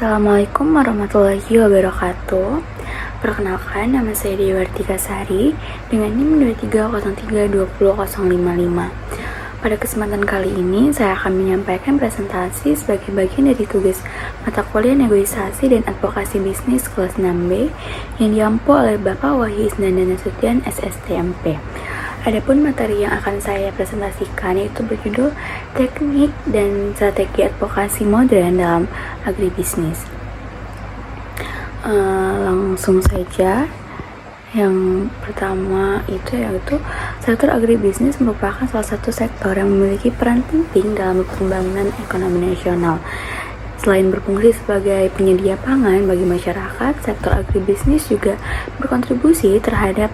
Assalamualaikum warahmatullahi wabarakatuh. Perkenalkan, nama saya Dewartika Sari dengan NIM 2303200055. Pada kesempatan kali ini, saya akan menyampaikan presentasi sebagai bagian dari tugas mata kuliah negosiasi dan advokasi bisnis kelas 6B yang diampu oleh Bapak Wahyu Isnanda Nasution SSTMP. Adapun materi yang akan saya presentasikan yaitu berjudul Teknik dan Strategi Advokasi Modern dalam Agribisnis. Langsung saja. Yang pertama yaitu sektor agribisnis merupakan salah satu sektor yang memiliki peran penting dalam pembangunan ekonomi nasional. Selain berfungsi sebagai penyedia pangan bagi masyarakat, sektor agribisnis juga berkontribusi terhadap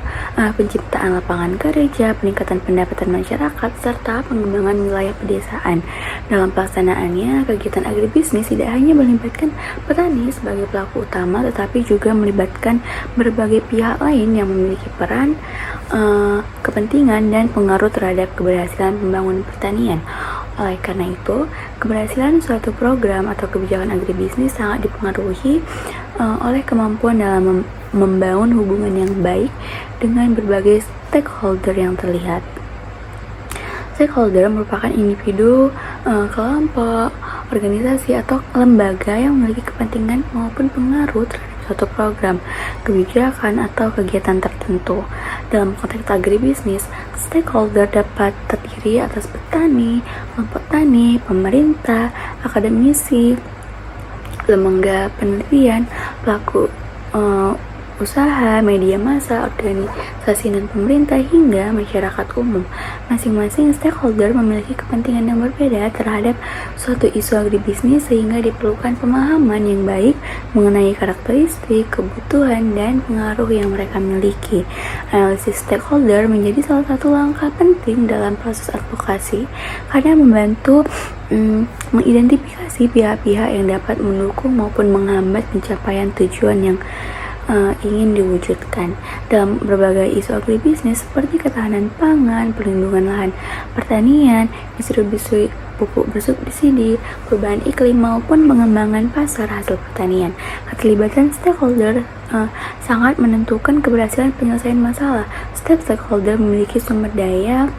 penciptaan lapangan kerja, peningkatan pendapatan masyarakat, serta pengembangan wilayah pedesaan. Dalam pelaksanaannya, kegiatan agribisnis tidak hanya melibatkan petani sebagai pelaku utama, tetapi juga melibatkan berbagai pihak lain yang memiliki peran, kepentingan, dan pengaruh terhadap keberhasilan pembangunan pertanian. Oleh karena itu, keberhasilan suatu program atau kebijakan agribisnis sangat dipengaruhi oleh kemampuan dalam membangun hubungan yang baik dengan berbagai stakeholder yang terlihat. Stakeholder merupakan individu, kelompok, organisasi, atau lembaga yang memiliki kepentingan maupun pengaruh terhadap suatu program, kebijakan, atau kegiatan tertentu. Dalam konteks agribisnis, stakeholder dapat terdiri atas petani, kelompok tani, pemerintah, akademisi, lembaga penelitian, pelaku usaha, media massa, organisasi dan pemerintah, hingga masyarakat umum. Masing-masing stakeholder memiliki kepentingan yang berbeda terhadap suatu isu agribisnis, sehingga diperlukan pemahaman yang baik mengenai karakteristik, kebutuhan, dan pengaruh yang mereka miliki. Analisis stakeholder menjadi salah satu langkah penting dalam proses advokasi karena membantu mengidentifikasi pihak-pihak yang dapat mendukung maupun menghambat pencapaian tujuan yang ingin diwujudkan. Dalam berbagai isu agribisnis seperti ketahanan pangan, perlindungan lahan pertanian, distribusi pupuk bersubsidi, perubahan iklim, maupun pengembangan pasar hasil pertanian, keterlibatan stakeholder sangat menentukan keberhasilan penyelesaian masalah. Setiap stakeholder memiliki sumber daya,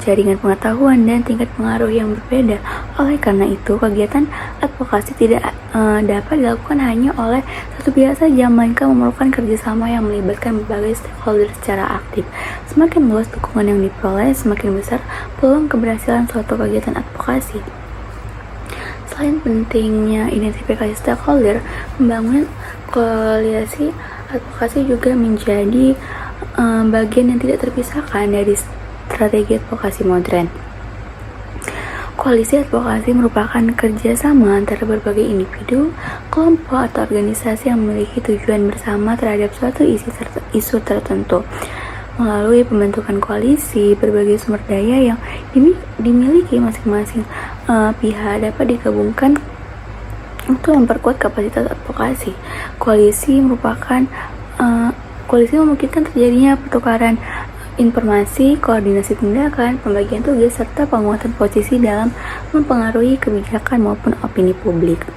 jaringan pengetahuan, dan tingkat pengaruh yang berbeda. Oleh karena itu, kegiatan advokasi tidak dapat dilakukan hanya oleh satu pihak saja, melainkan memerlukan kerjasama yang melibatkan berbagai stakeholder secara aktif. Semakin luas dukungan yang diperoleh, semakin besar peluang keberhasilan suatu kegiatan advokasi. Selain pentingnya identifikasi stakeholder, pembangunan koalisi advokasi juga menjadi bagian yang tidak terpisahkan dari strategi advokasi modern. Koalisi advokasi merupakan kerjasama antara berbagai individu, kelompok, atau organisasi yang memiliki tujuan bersama terhadap suatu isu tertentu. Melalui pembentukan koalisi, berbagai sumber daya yang dimiliki masing-masing pihak dapat digabungkan untuk memperkuat kapasitas advokasi. Koalisi memungkinkan terjadinya pertukaran informasi, koordinasi tindakan, pembagian tugas, serta penguatan posisi dalam mempengaruhi kebijakan maupun opini publik.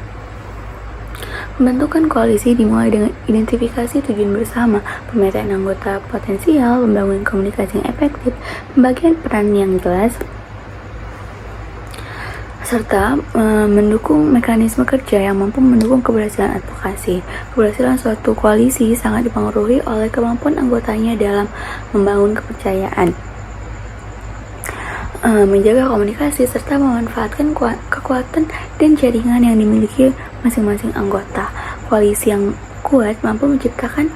Pembentukan koalisi dimulai dengan identifikasi tujuan bersama, pemetaan anggota potensial, membangun komunikasi yang efektif, pembagian peran yang jelas, serta mendukung mekanisme kerja yang mampu mendukung keberhasilan advokasi. Keberhasilan suatu koalisi sangat dipengaruhi oleh kemampuan anggotanya dalam membangun kepercayaan, menjaga komunikasi, serta memanfaatkan kekuatan dan jaringan yang dimiliki masing-masing anggota. Koalisi yang kuat mampu menciptakan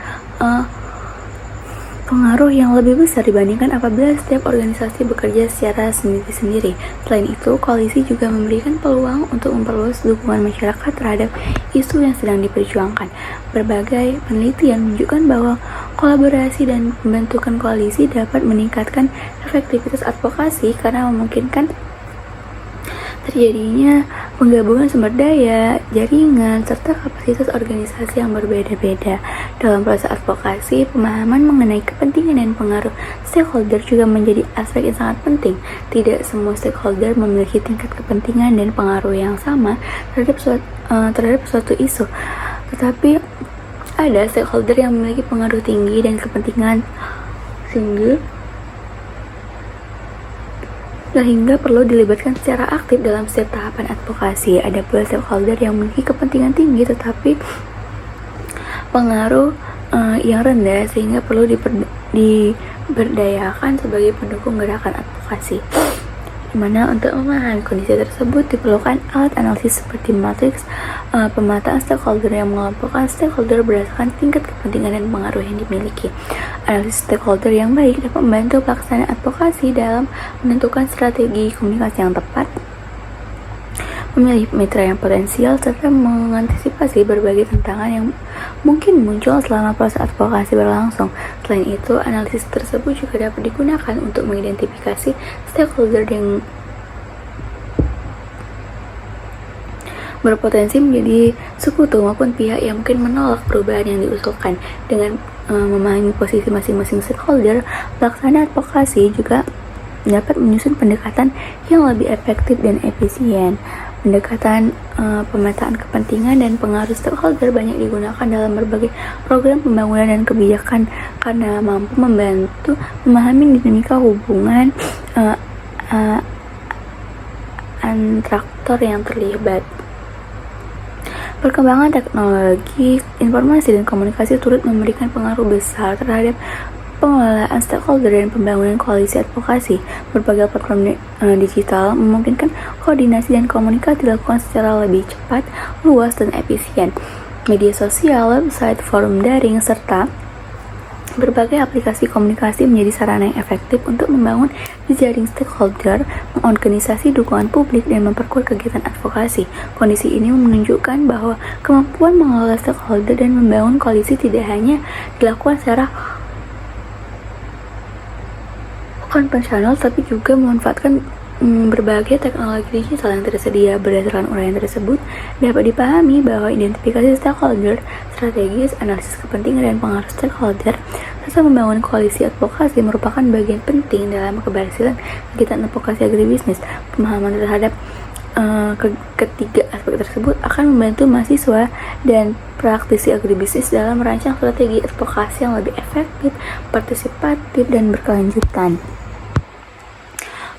pengaruh yang lebih besar dibandingkan apabila setiap organisasi bekerja secara sendiri-sendiri. Selain itu, koalisi juga memberikan peluang untuk memperluas dukungan masyarakat terhadap isu yang sedang diperjuangkan. Berbagai penelitian menunjukkan bahwa kolaborasi dan pembentukan koalisi dapat meningkatkan efektivitas advokasi karena memungkinkan terjadinya penggabungan sumber daya, jaringan, serta kapasitas organisasi yang berbeda-beda. Dalam proses advokasi, pemahaman mengenai kepentingan dan pengaruh stakeholder juga menjadi aspek yang sangat penting. Tidak semua stakeholder memiliki tingkat kepentingan dan pengaruh yang sama terhadap suatu isu, tetapi ada stakeholder yang memiliki pengaruh tinggi dan kepentingan sehingga perlu dilibatkan secara aktif dalam setiap tahapan advokasi. Ada pula stakeholder yang memiliki kepentingan tinggi tetapi pengaruh yang rendah sehingga perlu diberdayakan sebagai pendukung gerakan advokasi. Dimana untuk memahami kondisi tersebut diperlukan alat analisis seperti matriks pemetaan stakeholder yang mengelompokkan stakeholder berdasarkan tingkat kepentingan dan pengaruh yang dimiliki. Analisis stakeholder yang baik dapat membantu pelaksanaan advokasi dalam menentukan strategi komunikasi yang tepat, memilih mitra yang potensial, serta mengantisipasi berbagai tantangan yang mungkin muncul selama proses advokasi berlangsung. Selain itu, analisis tersebut juga dapat digunakan untuk mengidentifikasi stakeholder yang berpotensi menjadi sekutu maupun pihak yang mungkin menolak perubahan yang diusulkan. Dengan memahami posisi masing-masing stakeholder, pelaksana advokasi juga dapat menyusun pendekatan yang lebih efektif dan efisien. Pendekatan pemetaan kepentingan dan pengaruh stakeholder banyak digunakan dalam berbagai program pembangunan dan kebijakan karena mampu membantu memahami dinamika hubungan antar aktor yang terlibat. Perkembangan teknologi, informasi, dan komunikasi turut memberikan pengaruh besar terhadap pengelolaan stakeholder dan pembangunan koalisi advokasi. Berbagai platform digital memungkinkan koordinasi dan komunikasi dilakukan secara lebih cepat, luas, dan efisien. Media sosial, website, forum daring, serta berbagai aplikasi komunikasi menjadi sarana yang efektif untuk membangun jejaring stakeholder, mengorganisasi dukungan publik, dan memperkuat kegiatan advokasi. Kondisi ini menunjukkan bahwa kemampuan mengelola stakeholder dan membangun koalisi tidak hanya dilakukan secara konvensional, tapi juga memanfaatkan berbagai teknologi digital yang tersedia. Berdasarkan uraian tersebut, dapat dipahami bahwa identifikasi stakeholder strategis, analisis kepentingan dan pengaruh stakeholder, serta membangun koalisi advokasi merupakan bagian penting dalam keberhasilan kegiatan advokasi agribisnis. Pemahaman terhadap ketiga aspek tersebut akan membantu mahasiswa dan praktisi agribisnis dalam merancang strategi advokasi yang lebih efektif, partisipatif, dan berkelanjutan.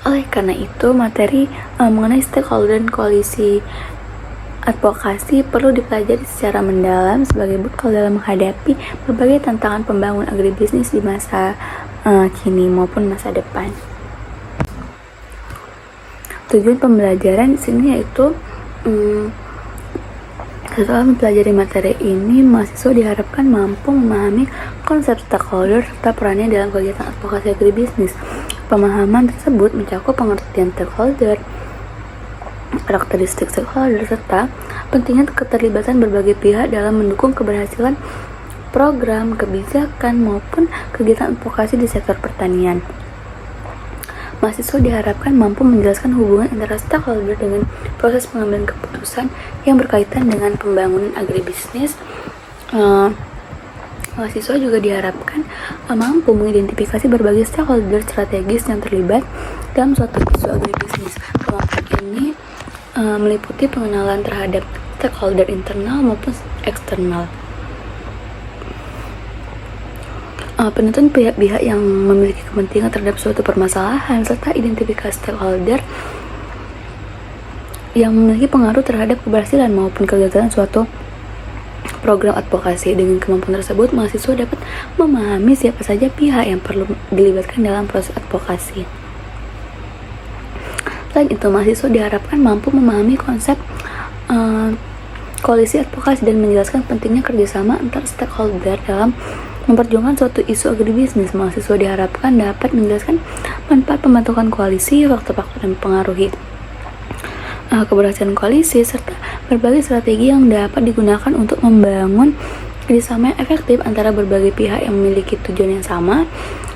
Oleh karena itu, materi mengenai stakeholder dan koalisi advokasi perlu dipelajari secara mendalam sebagai bekal dalam menghadapi berbagai tantangan pembangunan agribisnis di masa kini maupun masa depan. Tujuan pembelajaran di sini yaitu setelah mempelajari materi ini, mahasiswa diharapkan mampu memahami konsep stakeholder serta perannya dalam kegiatan advokasi agribisnis. Pemahaman tersebut mencakup pengertian stakeholder, karakteristik stakeholder, serta pentingnya keterlibatan berbagai pihak dalam mendukung keberhasilan program, kebijakan, maupun kegiatan advokasi di sektor pertanian. Mahasiswa diharapkan mampu menjelaskan hubungan antara stakeholder dengan proses pengambilan keputusan yang berkaitan dengan pembangunan agribisnis. Mahasiswa juga diharapkan mampu mengidentifikasi berbagai stakeholder strategis yang terlibat dalam suatu isu agribisnis. Kemampuan ini meliputi pengenalan terhadap stakeholder internal maupun eksternal. Penentuan pihak-pihak yang memiliki kepentingan terhadap suatu permasalahan, serta identifikasi stakeholder yang memiliki pengaruh terhadap keberhasilan maupun kegagalan suatu program advokasi. Dengan kemampuan tersebut, mahasiswa dapat memahami siapa saja pihak yang perlu dilibatkan dalam proses advokasi. Selain itu, mahasiswa diharapkan mampu memahami konsep koalisi advokasi dan menjelaskan pentingnya kerjasama antar stakeholder dalam memperjuangkan suatu isu agribisnis. Mahasiswa diharapkan dapat menjelaskan manfaat pembentukan koalisi, faktor-faktor yang mempengaruhi keberhasilan koalisi, serta berbagai strategi yang dapat digunakan untuk membangun kerjasama yang efektif antara berbagai pihak yang memiliki tujuan yang sama.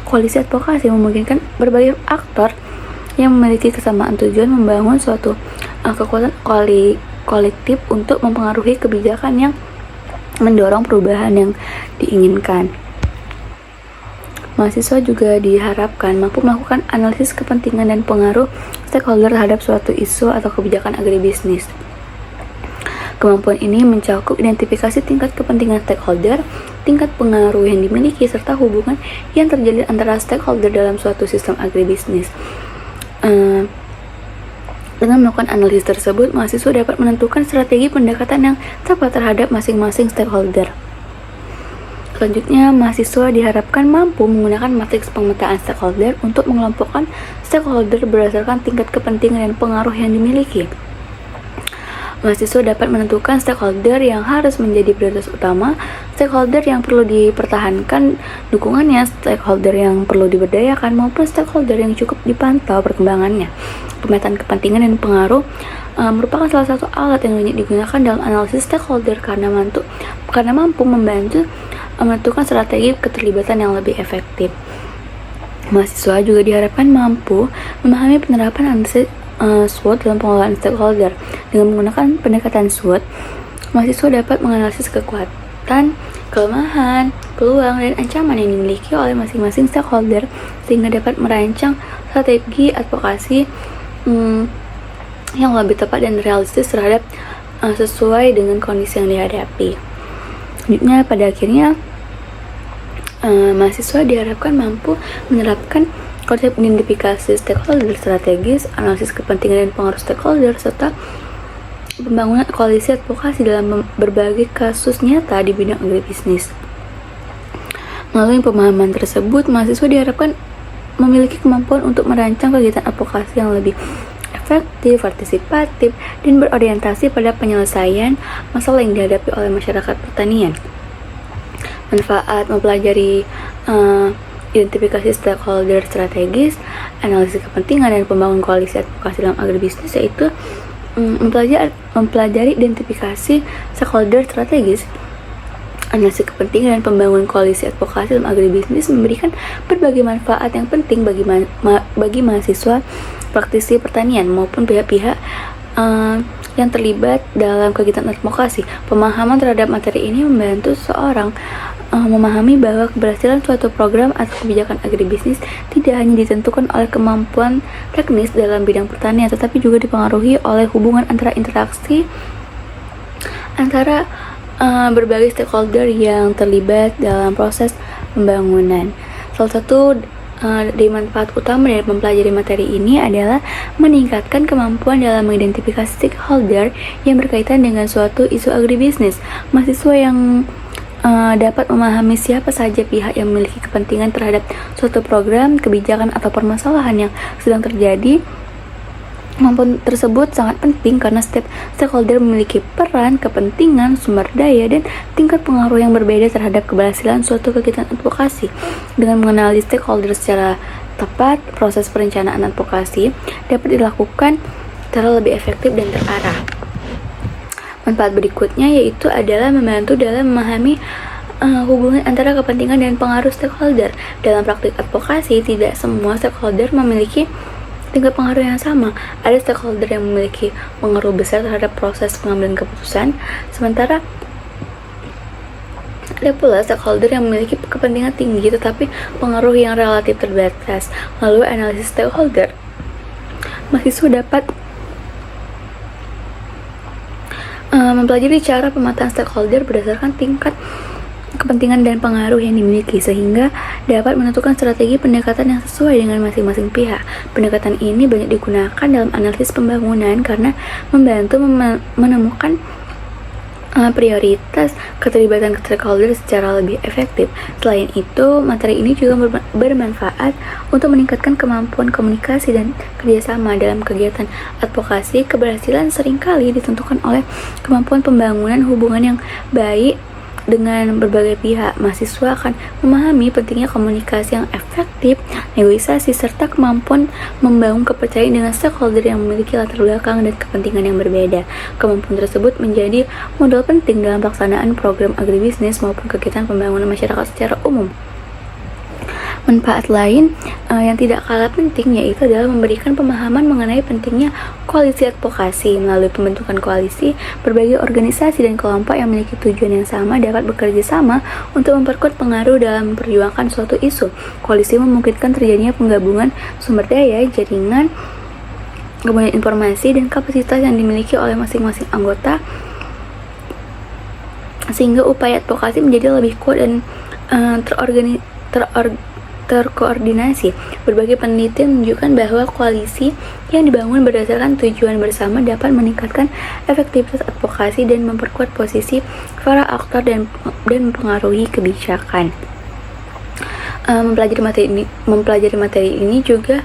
Koalisi advokasi memungkinkan berbagai aktor yang memiliki kesamaan tujuan membangun suatu kekuatan kolektif untuk mempengaruhi kebijakan yang mendorong perubahan yang diinginkan. Mahasiswa juga diharapkan mampu melakukan analisis kepentingan dan pengaruh stakeholder terhadap suatu isu atau kebijakan agribisnis. Kemampuan ini mencakup identifikasi tingkat kepentingan stakeholder, tingkat pengaruh yang dimiliki, serta hubungan yang terjalin antara stakeholder dalam suatu sistem agribisnis. Dengan melakukan analisis tersebut, mahasiswa dapat menentukan strategi pendekatan yang tepat terhadap masing-masing stakeholder. Selanjutnya, mahasiswa diharapkan mampu menggunakan matriks pemetaan stakeholder untuk mengelompokkan stakeholder berdasarkan tingkat kepentingan dan pengaruh yang dimiliki. Mahasiswa dapat menentukan stakeholder yang harus menjadi prioritas utama, stakeholder yang perlu dipertahankan dukungannya, stakeholder yang perlu diberdayakan, maupun stakeholder yang cukup dipantau perkembangannya. Pemetaan kepentingan dan pengaruh merupakan salah satu alat yang banyak digunakan dalam analisis stakeholder karena mampu membantu menentukan strategi keterlibatan yang lebih efektif. Mahasiswa juga diharapkan mampu memahami penerapan analisis SWOT dalam pengelolaan stakeholder. Dengan menggunakan pendekatan SWOT, mahasiswa dapat menganalisis kekuatan, kelemahan, peluang, dan ancaman yang dimiliki oleh masing-masing stakeholder sehingga dapat merancang strategi advokasi yang lebih tepat dan realistis terhadap sesuai dengan kondisi yang dihadapi. Selanjutnya, pada akhirnya mahasiswa diharapkan mampu menerapkan konsep identifikasi stakeholder strategis, analisis kepentingan dan pengaruh stakeholder, serta pembangunan koalisi advokasi dalam berbagai kasus nyata di bidang agribisnis. Melalui pemahaman tersebut, mahasiswa diharapkan memiliki kemampuan untuk merancang kegiatan advokasi yang lebih efektif, partisipatif, dan berorientasi pada penyelesaian masalah yang dihadapi oleh masyarakat pertanian. Manfaat mempelajari identifikasi stakeholder strategis, analisis kepentingan, dan pembangunan koalisi advokasi dalam agribisnis yaitu mempelajari identifikasi stakeholder strategis, analisis kepentingan, dan pembangunan koalisi advokasi dalam agribisnis memberikan berbagai manfaat yang penting bagi mahasiswa, praktisi pertanian maupun pihak-pihak yang terlibat dalam kegiatan advokasi. Pemahaman terhadap materi ini membantu seseorang memahami bahwa keberhasilan suatu program atau kebijakan agribisnis tidak hanya ditentukan oleh kemampuan teknis dalam bidang pertanian, tetapi juga dipengaruhi oleh hubungan antara interaksi antara berbagai stakeholder yang terlibat dalam proses pembangunan. Salah satu dari manfaat utama dari mempelajari materi ini adalah meningkatkan kemampuan dalam mengidentifikasi stakeholder yang berkaitan dengan suatu isu agribisnis. Mahasiswa yang dapat memahami siapa saja pihak yang memiliki kepentingan terhadap suatu program, kebijakan, atau permasalahan yang sedang terjadi. Kemampuan tersebut sangat penting karena setiap stakeholder memiliki peran, kepentingan, sumber daya, dan tingkat pengaruh yang berbeda terhadap keberhasilan suatu kegiatan advokasi. Dengan mengenali stakeholder secara tepat, proses perencanaan advokasi dapat dilakukan secara lebih efektif dan terarah. Manfaat berikutnya yaitu adalah membantu dalam memahami hubungan antara kepentingan dan pengaruh stakeholder. Dalam praktik advokasi, tidak semua stakeholder memiliki tingkat pengaruh yang sama. Ada stakeholder yang memiliki pengaruh besar terhadap proses pengambilan keputusan, sementara ada pula stakeholder yang memiliki kepentingan tinggi tetapi pengaruh yang relatif terbatas. Melalui analisis stakeholder, mahasiswa dapat mempelajari cara pemetaan stakeholder berdasarkan tingkat kepentingan dan pengaruh yang dimiliki sehingga dapat menentukan strategi pendekatan yang sesuai dengan masing-masing pihak. Pendekatan ini banyak digunakan dalam analisis pembangunan karena membantu menemukan prioritas keterlibatan stakeholder secara lebih efektif. Selain itu, materi ini juga bermanfaat untuk meningkatkan kemampuan komunikasi dan kerjasama dalam kegiatan advokasi. Keberhasilan seringkali ditentukan oleh kemampuan pembangunan hubungan yang baik dengan berbagai pihak. Mahasiswa akan memahami pentingnya komunikasi yang efektif, negosiasi, serta kemampuan membangun kepercayaan dengan stakeholder yang memiliki latar belakang dan kepentingan yang berbeda. Kemampuan tersebut menjadi modal penting dalam pelaksanaan program agribisnis maupun kegiatan pembangunan masyarakat secara umum. Manfaat lain yang tidak kalah penting yaitu adalah memberikan pemahaman mengenai pentingnya koalisi advokasi. Melalui pembentukan koalisi, berbagai organisasi dan kelompok yang memiliki tujuan yang sama dapat bekerja sama untuk memperkuat pengaruh dalam memperjuangkan suatu isu. Koalisi memungkinkan terjadinya penggabungan sumber daya, jaringan, kemudian informasi dan kapasitas yang dimiliki oleh masing-masing anggota, sehingga upaya advokasi menjadi lebih kuat dan terkoordinasi. Berbagai penelitian menunjukkan bahwa koalisi yang dibangun berdasarkan tujuan bersama dapat meningkatkan efektivitas advokasi dan memperkuat posisi para aktor dan mempengaruhi kebijakan. Mempelajari materi ini juga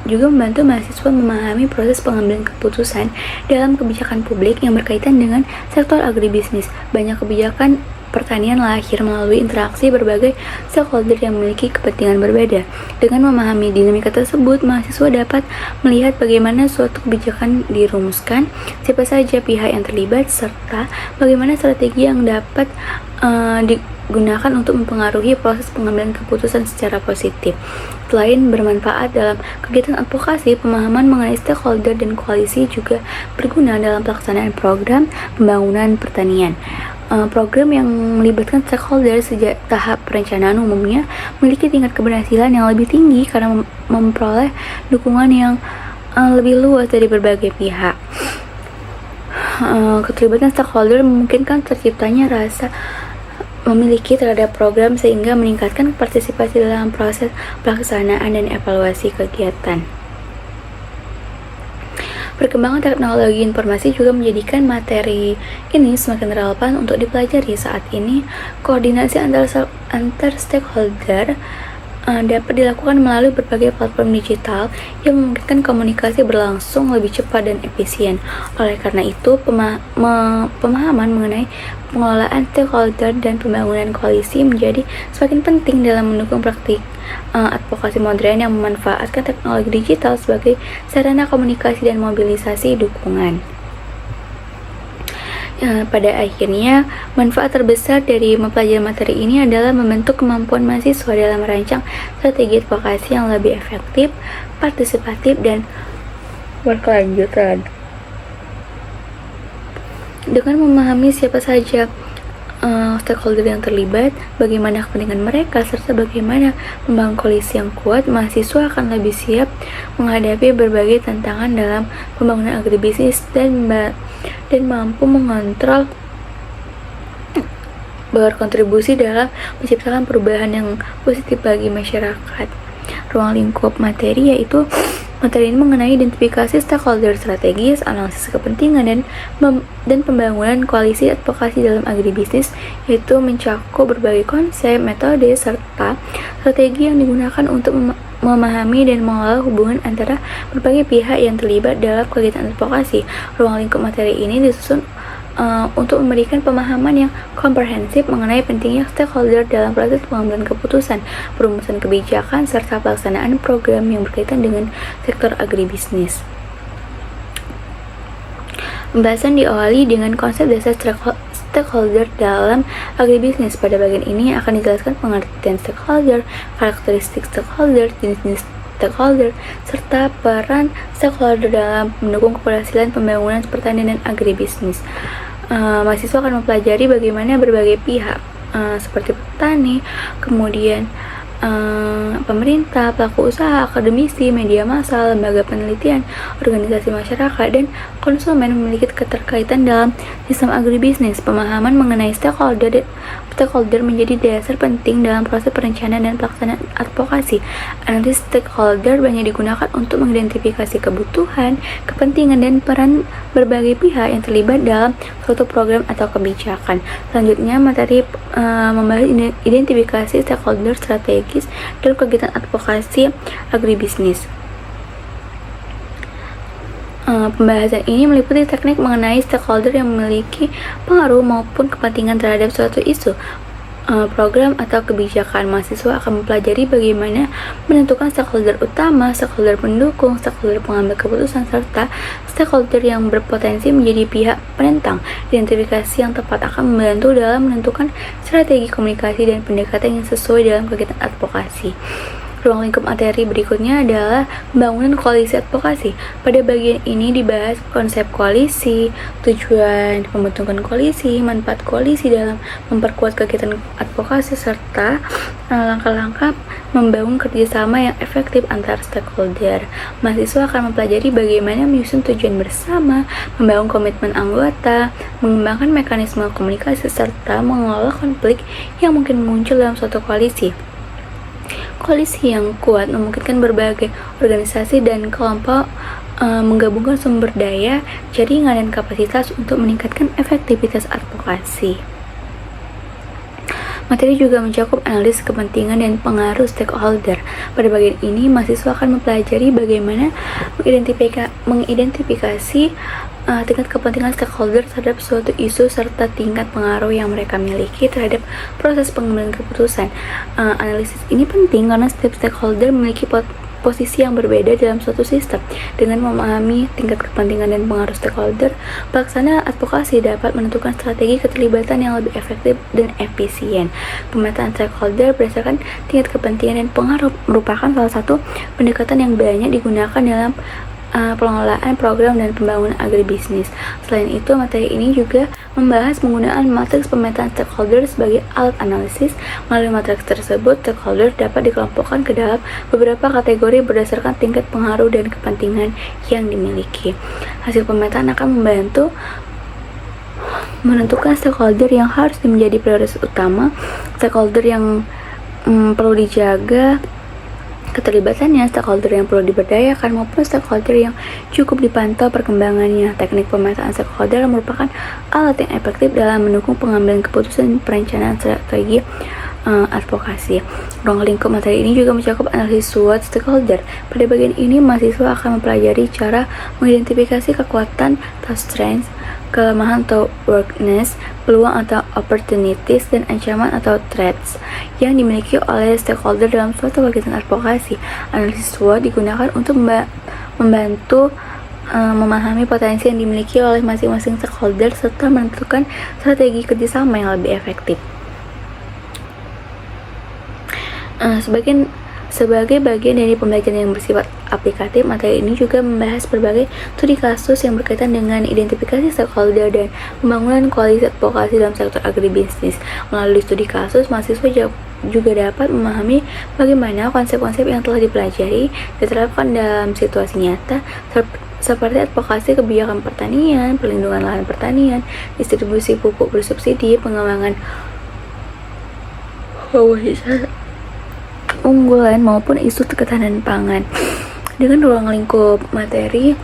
membantu mahasiswa memahami proses pengambilan keputusan dalam kebijakan publik yang berkaitan dengan sektor agribisnis. Banyak kebijakan pertanian lahir melalui interaksi berbagai stakeholder yang memiliki kepentingan berbeda. Dengan memahami dinamika tersebut, mahasiswa dapat melihat bagaimana suatu kebijakan dirumuskan, siapa saja pihak yang terlibat, serta bagaimana strategi yang dapat digunakan untuk mempengaruhi proses pengambilan keputusan secara positif. Selain bermanfaat dalam kegiatan advokasi, pemahaman mengenai stakeholder dan koalisi juga berguna dalam pelaksanaan program pembangunan pertanian. Program yang melibatkan stakeholder sejak tahap perencanaan umumnya memiliki tingkat keberhasilan yang lebih tinggi karena memperoleh dukungan yang lebih luas dari berbagai pihak. Keterlibatan stakeholder memungkinkan terciptanya rasa memiliki terhadap program sehingga meningkatkan partisipasi dalam proses pelaksanaan dan evaluasi kegiatan. Perkembangan teknologi informasi juga menjadikan materi ini semakin relevan untuk dipelajari. Saat ini, koordinasi antar stakeholder dapat dilakukan melalui berbagai platform digital yang memungkinkan komunikasi berlangsung lebih cepat dan efisien. Oleh karena itu, pemahaman mengenai pengelolaan stakeholder dan pembangunan koalisi menjadi semakin penting dalam mendukung praktik advokasi modern yang memanfaatkan teknologi digital sebagai sarana komunikasi dan mobilisasi dukungan. Pada akhirnya, manfaat terbesar dari mempelajari materi ini adalah membentuk kemampuan mahasiswa dalam merancang strategi advokasi yang lebih efektif, partisipatif, dan berkelanjutan. Dengan memahami siapa saja stakeholder yang terlibat, bagaimana kepentingan mereka, serta bagaimana membangun koalisi yang kuat, mahasiswa akan lebih siap menghadapi berbagai tantangan dalam pembangunan agribisnis dan mampu mengontrol berkontribusi dalam menciptakan perubahan yang positif bagi masyarakat. Ruang lingkup materi yaitu materi ini mengenai identifikasi stakeholder strategis, analisis kepentingan, dan pembangunan koalisi advokasi dalam agribisnis, yaitu mencakup berbagai konsep, metode, serta strategi yang digunakan untuk memahami dan mengelola hubungan antara berbagai pihak yang terlibat dalam kegiatan advokasi. Ruang lingkup materi ini disusun untuk memberikan pemahaman yang komprehensif mengenai pentingnya stakeholder dalam proses pengambilan keputusan, perumusan kebijakan, serta pelaksanaan program yang berkaitan dengan sektor agribisnis. Pembahasan diawali dengan konsep dasar stakeholder dalam agribisnis. Pada bagian ini akan dijelaskan pengertian stakeholder, karakteristik stakeholder, jenis-jenis stakeholder, serta peran stakeholder dalam mendukung keberhasilan pembangunan pertanian dan agribisnis. Mahasiswa akan mempelajari bagaimana berbagai pihak seperti petani, kemudian pemerintah, pelaku usaha, akademisi, media massa, lembaga penelitian, organisasi masyarakat, dan konsumen memiliki keterkaitan dalam sistem agribisnis. Pemahaman mengenai stakeholder menjadi dasar penting dalam proses perencanaan dan pelaksanaan advokasi. Analisis stakeholder banyak digunakan untuk mengidentifikasi kebutuhan, kepentingan, dan peran berbagai pihak yang terlibat dalam suatu program atau kebijakan. Selanjutnya, materi membahas identifikasi stakeholder strategis dalam kegiatan advokasi agribisnis. Pembahasan ini meliputi teknik mengenai stakeholder yang memiliki pengaruh maupun kepentingan terhadap suatu isu. program atau kebijakan. Mahasiswa akan mempelajari bagaimana menentukan stakeholder utama, stakeholder pendukung, stakeholder pengambil keputusan, serta stakeholder yang berpotensi menjadi pihak penentang. Identifikasi yang tepat akan membantu dalam menentukan strategi komunikasi dan pendekatan yang sesuai dalam kegiatan advokasi. Ruang lingkup materi berikutnya adalah pembangunan koalisi advokasi. Pada bagian ini dibahas konsep koalisi, tujuan pembentukan koalisi, manfaat koalisi dalam memperkuat kegiatan advokasi, serta langkah-langkah membangun kerjasama yang efektif antar stakeholder. Mahasiswa akan mempelajari bagaimana menyusun tujuan bersama, membangun komitmen anggota, mengembangkan mekanisme komunikasi, serta mengelola konflik yang mungkin muncul dalam suatu koalisi. Koalisi yang kuat memungkinkan berbagai organisasi dan kelompok menggabungkan sumber daya, jaringan, dan kapasitas untuk meningkatkan efektivitas advokasi. Materi juga mencakup analisis kepentingan dan pengaruh stakeholder. Pada bagian ini, mahasiswa akan mempelajari bagaimana mengidentifikasi tingkat kepentingan stakeholder terhadap suatu isu serta tingkat pengaruh yang mereka miliki terhadap proses pengambilan keputusan. Analisis ini penting karena setiap stakeholder memiliki posisi yang berbeda dalam suatu sistem. Dengan memahami tingkat kepentingan dan pengaruh stakeholder, pelaksana advokasi dapat menentukan strategi keterlibatan yang lebih efektif dan efisien. Pemetaan stakeholder berdasarkan tingkat kepentingan dan pengaruh merupakan salah satu pendekatan yang banyak digunakan dalam pengelolaan program dan pembangunan agribisnis. Selain itu, materi ini juga membahas penggunaan matriks pemetaan stakeholder sebagai alat analisis. Melalui matriks tersebut, stakeholder dapat dikelompokkan ke dalam beberapa kategori berdasarkan tingkat pengaruh dan kepentingan yang dimiliki. Hasil pemetaan akan membantu menentukan stakeholder yang harus menjadi prioritas utama, stakeholder yang perlu dijaga keterlibatannya, stakeholder yang perlu diberdayakan, maupun stakeholder yang cukup dipantau perkembangannya. Teknik pemetaan stakeholder merupakan alat yang efektif dalam mendukung pengambilan keputusan dan perencanaan strategi advokasi. Ruang lingkup materi ini juga mencakup analisis SWOT stakeholder. Pada bagian ini, mahasiswa akan mempelajari cara mengidentifikasi kekuatan atau strengths, kelemahan atau weakness, peluang atau opportunities, dan ancaman atau threats yang dimiliki oleh stakeholder dalam suatu kegiatan advokasi. Analisis SWOT digunakan untuk membantu memahami potensi yang dimiliki oleh masing-masing stakeholder serta menentukan strategi kerjasama yang lebih efektif. Sebagai bagian dari pembelajaran yang bersifat aplikatif, materi ini juga membahas berbagai studi kasus yang berkaitan dengan identifikasi stakeholder dan pembangunan koalisi advokasi dalam sektor agribisnis. Melalui studi kasus, mahasiswa juga dapat memahami bagaimana konsep-konsep yang telah dipelajari diterapkan dalam situasi nyata, seperti advokasi kebijakan pertanian, perlindungan lahan pertanian, distribusi pupuk bersubsidi, pengembangan unggulan, maupun isu ketahanan pangan. Dengan ruang lingkup materi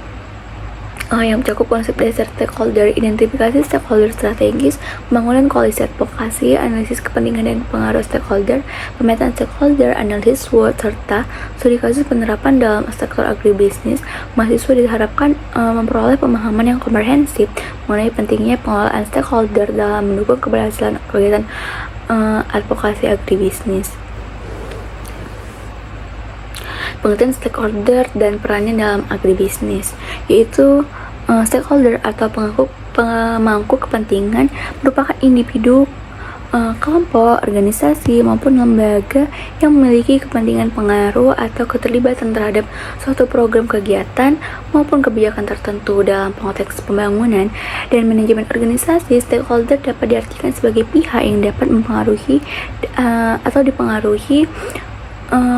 yang mencakup konsep dasar stakeholder, identifikasi stakeholder strategis, pembangunan koalisi advokasi, analisis kepentingan dan pengaruh stakeholder, pemetaan stakeholder, analisis SWOT, serta studi kasus penerapan dalam sektor agribisnis, mahasiswa diharapkan memperoleh pemahaman yang komprehensif mengenai pentingnya pengelolaan stakeholder dalam mendukung keberhasilan kegiatan advokasi agribisnis. Pengertian stakeholder dan perannya dalam agribisnis, yaitu stakeholder atau pemangku kepentingan merupakan individu, kelompok, organisasi, maupun lembaga yang memiliki kepentingan, pengaruh, atau keterlibatan terhadap suatu program kegiatan maupun kebijakan tertentu. Dalam konteks pembangunan dan manajemen organisasi, stakeholder dapat diartikan sebagai pihak yang dapat mempengaruhi atau dipengaruhi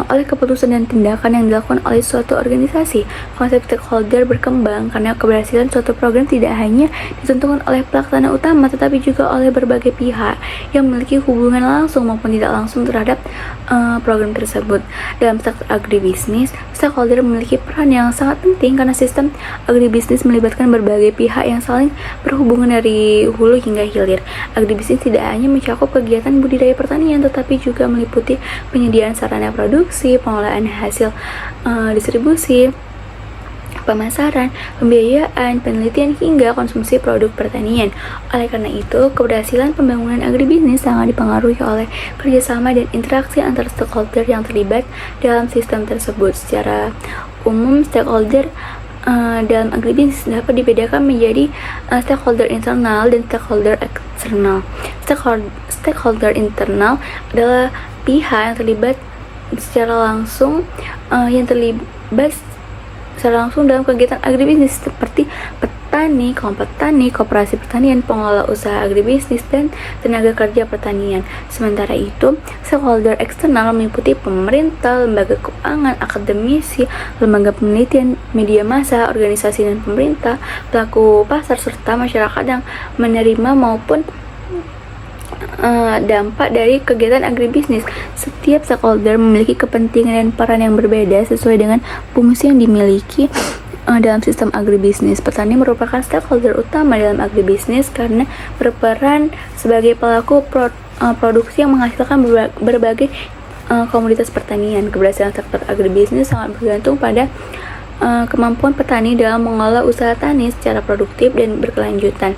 oleh keputusan dan tindakan yang dilakukan oleh suatu organisasi. Konsep stakeholder berkembang karena keberhasilan suatu program tidak hanya ditentukan oleh pelaksana utama, tetapi juga oleh berbagai pihak yang memiliki hubungan langsung maupun tidak langsung terhadap program tersebut. Dalam sektor agribisnis, stakeholder memiliki peran yang sangat penting karena sistem agribisnis melibatkan berbagai pihak yang saling berhubungan dari hulu hingga hilir. Agribisnis tidak hanya mencakup kegiatan budidaya pertanian, tetapi juga meliputi penyediaan sarana produksi, pengelolaan hasil, distribusi, pemasaran, pembiayaan, penelitian, hingga konsumsi produk pertanian. Oleh karena itu, keberhasilan pembangunan agribisnis sangat dipengaruhi oleh kerjasama dan interaksi antar stakeholder yang terlibat dalam sistem tersebut. Secara umum, stakeholder dalam agribisnis dapat dibedakan menjadi stakeholder internal dan stakeholder eksternal. Stakeholder internal adalah pihak yang terlibat secara langsung dalam kegiatan agribisnis seperti petani, kelompok petani, koperasi pertanian, pengelola usaha agribisnis, dan tenaga kerja pertanian. Sementara itu, stakeholder eksternal meliputi pemerintah, lembaga keuangan, akademisi, lembaga penelitian, media massa, organisasi dan pemerintah, pelaku pasar, serta masyarakat yang menerima maupun dampak dari kegiatan agribisnis. Setiap stakeholder memiliki kepentingan dan peran yang berbeda sesuai dengan fungsi yang dimiliki dalam sistem agribisnis. Petani merupakan stakeholder utama dalam agribisnis karena berperan sebagai pelaku produksi yang menghasilkan berbagai komoditas pertanian. Keberhasilan sektor agribisnis sangat bergantung pada kemampuan petani dalam mengelola usaha tani secara produktif dan berkelanjutan.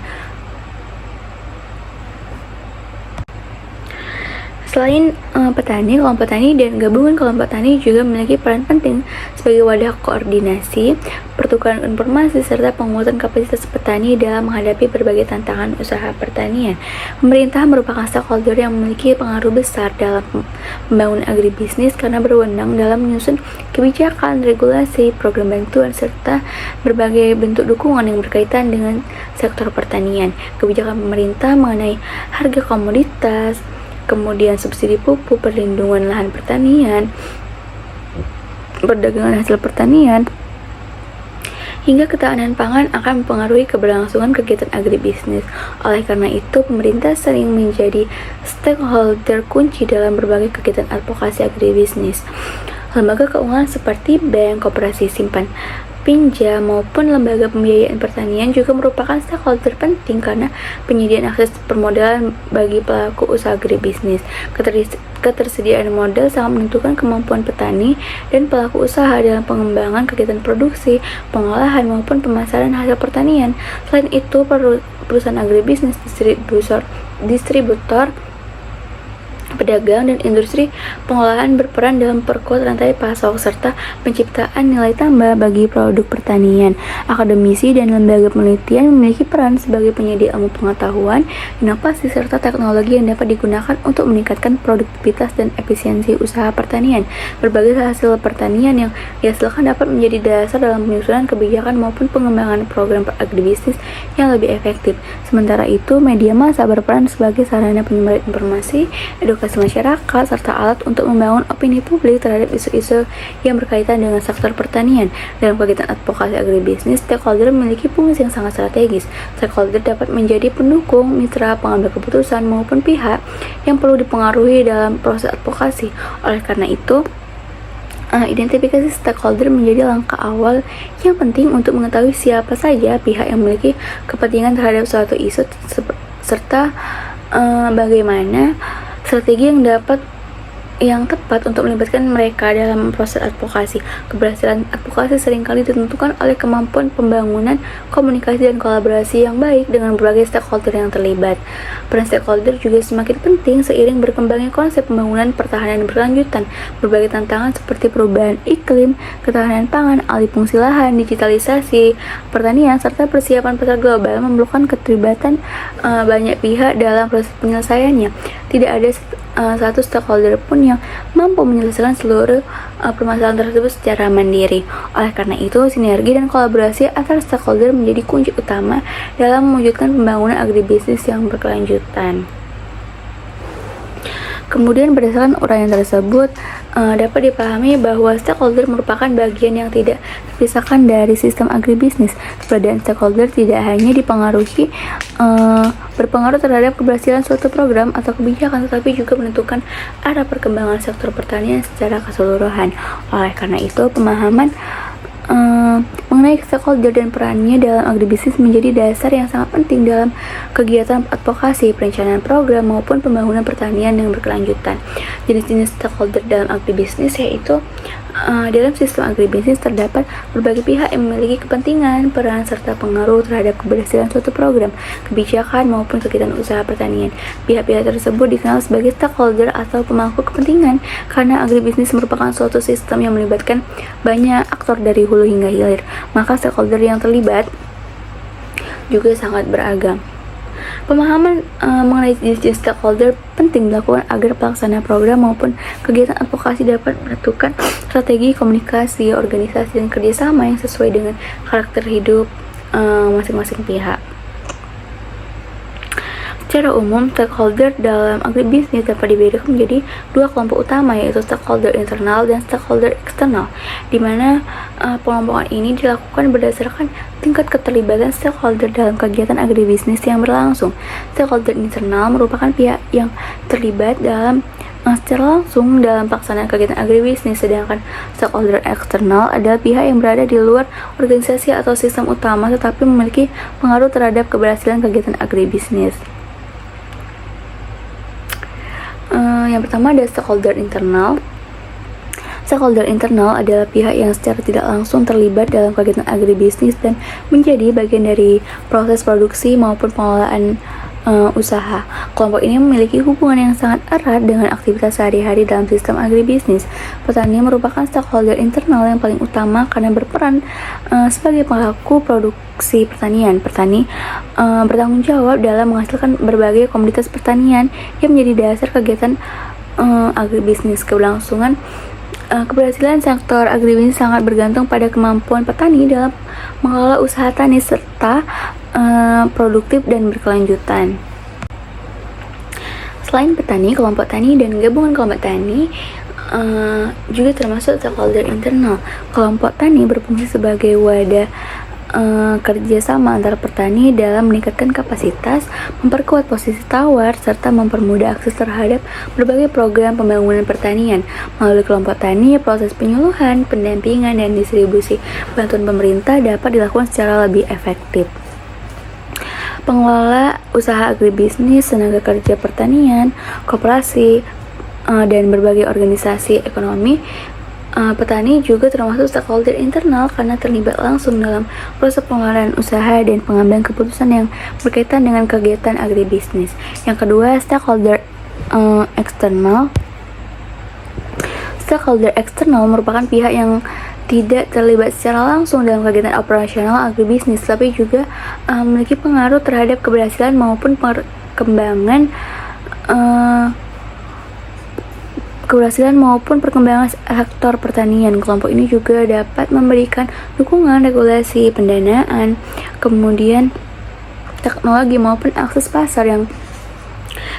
Selain petani, kelompok petani dan gabungan kelompok petani juga memiliki peran penting sebagai wadah koordinasi, pertukaran informasi, serta penguatan kapasitas petani dalam menghadapi berbagai tantangan usaha pertanian. Pemerintah merupakan stakeholder yang memiliki pengaruh besar dalam membangun agribisnis karena berwenang dalam menyusun kebijakan, regulasi, program bantuan, serta berbagai bentuk dukungan yang berkaitan dengan sektor pertanian. Kebijakan pemerintah mengenai harga komoditas, kemudian subsidi pupuk, perlindungan lahan pertanian, perdagangan hasil pertanian, hingga ketahanan pangan akan mempengaruhi keberlangsungan kegiatan agribisnis. Oleh karena itu, pemerintah sering menjadi stakeholder kunci dalam berbagai kegiatan advokasi agribisnis. Lembaga keuangan seperti bank, koperasi simpan pinjam, maupun lembaga pembiayaan pertanian juga merupakan stakeholder penting karena penyediaan akses permodalan bagi pelaku usaha agribisnis. Ketersediaan modal sangat menentukan kemampuan petani dan pelaku usaha dalam pengembangan kegiatan produksi, pengolahan, maupun pemasaran hasil pertanian. Selain itu, perusahaan agribisnis, distributor, pedagang, dan industri pengolahan berperan dalam perkuat rantai pasok serta penciptaan nilai tambah bagi produk pertanian. Akademisi dan lembaga penelitian memiliki peran sebagai penyedia ilmu pengetahuan, inovasi, serta teknologi yang dapat digunakan untuk meningkatkan produktivitas dan efisiensi usaha pertanian. Berbagai hasil pertanian yang dihasilkan dapat menjadi dasar dalam penyusunan kebijakan maupun pengembangan program agribisnis yang lebih efektif. Sementara itu, media massa berperan sebagai sarana penyebaran informasi, edukasi masyarakat, serta alat untuk membangun opini publik terhadap isu-isu yang berkaitan dengan sektor pertanian. Dalam kegiatan advokasi agribisnis, stakeholder memiliki fungsi yang sangat strategis. Stakeholder dapat menjadi pendukung, mitra, pengambil keputusan, maupun pihak yang perlu dipengaruhi dalam proses advokasi. Oleh karena itu, identifikasi stakeholder menjadi langkah awal yang penting untuk mengetahui siapa saja pihak yang memiliki kepentingan terhadap suatu isu serta bagaimana strategi yang tepat untuk melibatkan mereka dalam proses advokasi. Keberhasilan advokasi seringkali ditentukan oleh kemampuan pembangunan komunikasi dan kolaborasi yang baik dengan berbagai stakeholder yang terlibat. Peran stakeholder juga semakin penting seiring berkembangnya konsep pembangunan pertahanan berkelanjutan. Berbagai tantangan seperti perubahan iklim, ketahanan pangan, alih fungsi lahan, digitalisasi pertanian, serta persiapan pasar global memerlukan keterlibatan banyak pihak dalam proses penyelesaiannya. Tidak ada satu stakeholder pun yang mampu menyelesaikan seluruh permasalahan tersebut secara mandiri. Oleh karena itu, sinergi dan kolaborasi antar stakeholder menjadi kunci utama dalam mewujudkan pembangunan agribisnis yang berkelanjutan. Kemudian berdasarkan uraian tersebut, dapat dipahami bahwa stakeholder merupakan bagian yang tidak terpisahkan dari sistem agribisnis. Keberadaan stakeholder tidak hanya berpengaruh terhadap keberhasilan suatu program atau kebijakan, tetapi juga menentukan arah perkembangan sektor pertanian secara keseluruhan. Oleh karena itu, pemahaman mengenai stakeholder dan perannya dalam agribisnis menjadi dasar yang sangat penting dalam kegiatan advokasi, perencanaan program, maupun pembangunan pertanian yang berkelanjutan. Jenis-jenis stakeholder dalam agribisnis yaitu Dalam sistem agribisnis terdapat berbagai pihak yang memiliki kepentingan, peran, serta pengaruh terhadap keberhasilan suatu program, kebijakan, maupun kegiatan usaha pertanian. Pihak-pihak tersebut dikenal sebagai stakeholder atau pemangku kepentingan karena agribisnis merupakan suatu sistem yang melibatkan banyak aktor dari hulu hingga hilir. Maka stakeholder yang terlibat juga sangat beragam. Pemahaman mengenai jenis-jenis stakeholder penting dilakukan agar pelaksana program maupun kegiatan advokasi dapat menentukan strategi komunikasi, organisasi, dan kerjasama yang sesuai dengan karakter hidup masing-masing pihak. Secara umum, stakeholder dalam agribisnis dapat dibedakan menjadi dua kelompok utama, yaitu stakeholder internal dan stakeholder eksternal, di mana pengelompokan ini dilakukan berdasarkan tingkat keterlibatan stakeholder dalam kegiatan agribisnis yang berlangsung. Stakeholder internal merupakan pihak yang terlibat secara langsung dalam pelaksanaan kegiatan agribisnis, sedangkan stakeholder eksternal adalah pihak yang berada di luar organisasi atau sistem utama tetapi memiliki pengaruh terhadap keberhasilan kegiatan agribisnis. Yang pertama ada stakeholder internal. Stakeholder internal adalah pihak yang secara tidak langsung terlibat dalam kegiatan agribisnis dan menjadi bagian dari proses produksi maupun pengelolaan usaha. Kelompok ini memiliki hubungan yang sangat erat dengan aktivitas sehari-hari dalam sistem agribisnis. Petani merupakan stakeholder internal yang paling utama karena berperan sebagai pelaku produksi pertanian. Petani bertanggung jawab dalam menghasilkan berbagai komoditas pertanian yang menjadi dasar kegiatan agribisnis. Keberhasilan sektor agribisnis sangat bergantung pada kemampuan petani dalam mengelola usaha tani serta produktif dan berkelanjutan. Selain petani, kelompok tani dan gabungan kelompok tani juga termasuk stakeholder internal. Kelompok tani berfungsi sebagai wadah kerjasama antar petani dalam meningkatkan kapasitas, memperkuat posisi tawar, serta mempermudah akses terhadap berbagai program pembangunan pertanian. Melalui kelompok tani, proses penyuluhan, pendampingan, dan distribusi bantuan pemerintah dapat dilakukan secara lebih efektif. Pengelola usaha agribisnis, tenaga kerja pertanian, koperasi, dan berbagai organisasi ekonomi petani juga termasuk stakeholder internal karena terlibat langsung dalam proses pengelolaan usaha dan pengambilan keputusan yang berkaitan dengan kegiatan agribisnis. Yang kedua, stakeholder eksternal. Stakeholder eksternal merupakan pihak yang tidak terlibat secara langsung dalam kegiatan operasional agribisnis, tapi juga memiliki pengaruh terhadap keberhasilan maupun perkembangan sektor pertanian. Kelompok ini juga dapat memberikan dukungan regulasi, pendanaan, kemudian teknologi maupun akses pasar yang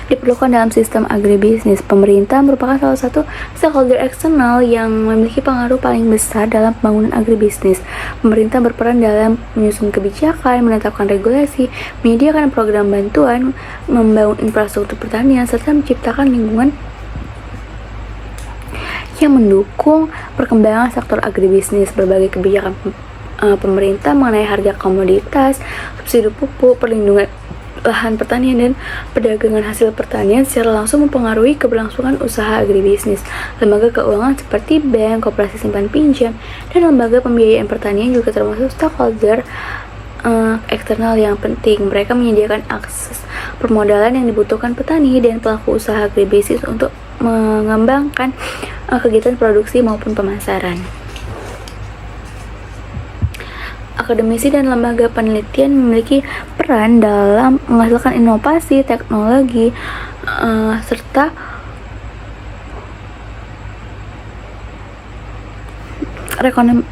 diperlukan dalam sistem agribisnis. Pemerintah merupakan salah satu stakeholder eksternal yang memiliki pengaruh paling besar dalam pembangunan agribisnis. Pemerintah berperan dalam menyusun kebijakan, menetapkan regulasi, menyediakan program bantuan, membangun infrastruktur pertanian, serta menciptakan lingkungan yang mendukung perkembangan sektor agribisnis. Berbagai kebijakan pemerintah mengenai harga komoditas, subsidi pupuk, perlindungan lahan pertanian, dan perdagangan hasil pertanian secara langsung mempengaruhi keberlangsungan usaha agribisnis. Lembaga keuangan seperti bank, koperasi simpan pinjam, dan lembaga pembiayaan pertanian juga termasuk stakeholder eksternal yang penting. Mereka menyediakan akses permodalan yang dibutuhkan petani dan pelaku usaha agribisnis untuk mengembangkan kegiatan produksi maupun pemasaran. Akademisi dan lembaga penelitian memiliki peran dalam menghasilkan inovasi, teknologi, serta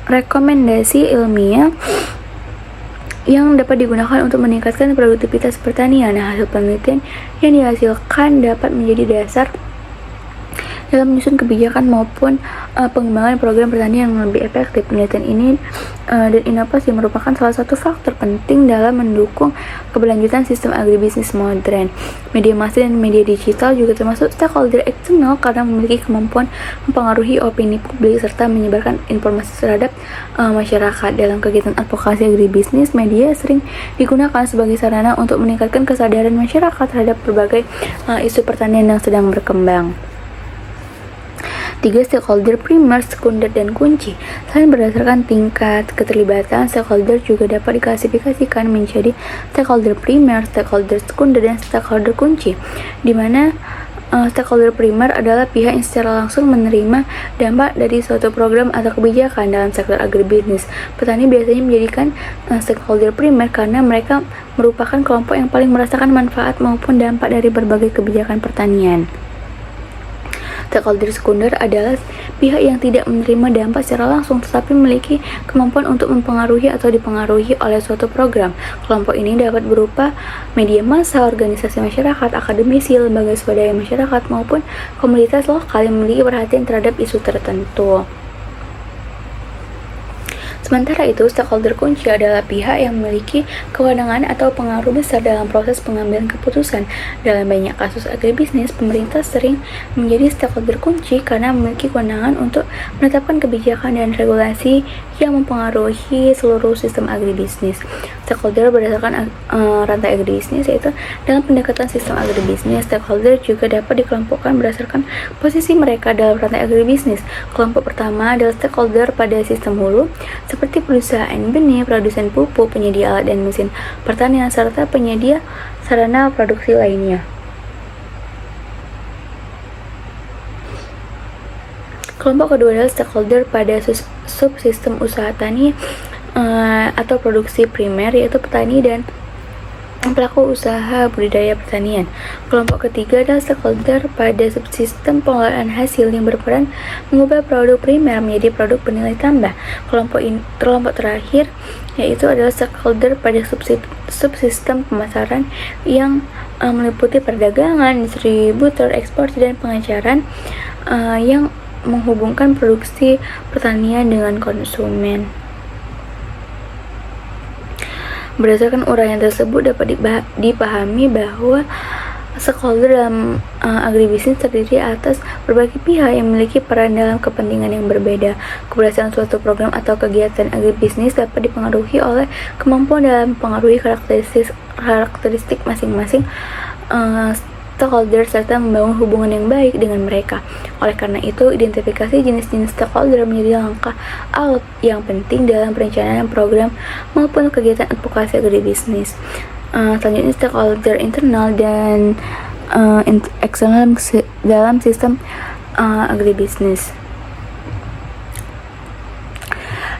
rekomendasi ilmiah yang dapat digunakan untuk meningkatkan produktivitas pertanian. Hasil penelitian yang dihasilkan dapat menjadi dasar dalam menyusun kebijakan maupun pengembangan program pertanian yang lebih efektif. Penelitian ini dan inovasi merupakan salah satu faktor penting dalam mendukung keberlanjutan sistem agribisnis modern. Media massa dan media digital juga termasuk stakeholder eksternal karena memiliki kemampuan mempengaruhi opini publik serta menyebarkan informasi terhadap masyarakat. Dalam kegiatan advokasi agribisnis, media sering digunakan sebagai sarana untuk meningkatkan kesadaran masyarakat terhadap berbagai isu pertanian yang sedang berkembang. Tiga, stakeholder primer, sekunder, dan kunci. Selain berdasarkan tingkat keterlibatan, stakeholder juga dapat diklasifikasikan menjadi stakeholder primer, stakeholder sekunder, dan stakeholder kunci, di mana stakeholder primer adalah pihak yang secara langsung menerima dampak dari suatu program atau kebijakan dalam sektor agribisnis. Petani biasanya menjadikan stakeholder primer karena mereka merupakan kelompok yang paling merasakan manfaat maupun dampak dari berbagai kebijakan pertanian. Stakeholder sekunder adalah pihak yang tidak menerima dampak secara langsung tetapi memiliki kemampuan untuk mempengaruhi atau dipengaruhi oleh suatu program. Kelompok ini dapat berupa media massa, organisasi masyarakat, akademisi, lembaga swadaya masyarakat, maupun komunitas lokal yang memiliki perhatian terhadap isu tertentu. Sementara itu, stakeholder kunci adalah pihak yang memiliki kewenangan atau pengaruh besar dalam proses pengambilan keputusan. Dalam banyak kasus agribisnis, pemerintah sering menjadi stakeholder kunci karena memiliki kewenangan untuk menetapkan kebijakan dan regulasi yang mempengaruhi seluruh sistem agribisnis. Stakeholder berdasarkan rantai agribisnis, yaitu dalam pendekatan sistem agribisnis, stakeholder juga dapat dikelompokkan berdasarkan posisi mereka dalam rantai agribisnis. Kelompok pertama adalah stakeholder pada sistem hulu, seperti perusahaan benih, produsen pupuk, penyedia alat dan mesin pertanian, serta penyedia sarana produksi lainnya. Kelompok kedua adalah stakeholder pada subsistem usaha tani atau produksi primer, yaitu petani dan pelaku usaha budidaya pertanian. Kelompok ketiga adalah stakeholder pada subsistem pengelolaan hasil yang berperan mengubah produk primer menjadi produk bernilai tambah. Kelompok terakhir yaitu adalah stakeholder pada subsistem pemasaran yang meliputi perdagangan, distributor, ekspor, dan pengecaran yang menghubungkan produksi pertanian dengan konsumen. Berdasarkan uraian tersebut dapat dipahami bahwa stakeholder dalam agribisnis terdiri atas berbagai pihak yang memiliki peran dalam kepentingan yang berbeda. Keberhasilan suatu program atau kegiatan agribisnis dapat dipengaruhi oleh kemampuan dalam mempengaruhi karakteristik masing-masing stakeholder serta membangun hubungan yang baik dengan mereka. Oleh karena itu, identifikasi jenis-jenis stakeholder menjadi langkah awal yang penting dalam perencanaan program maupun kegiatan advokasi agribisnis. Selanjutnya, stakeholder internal dan eksternal dalam sistem agribisnis.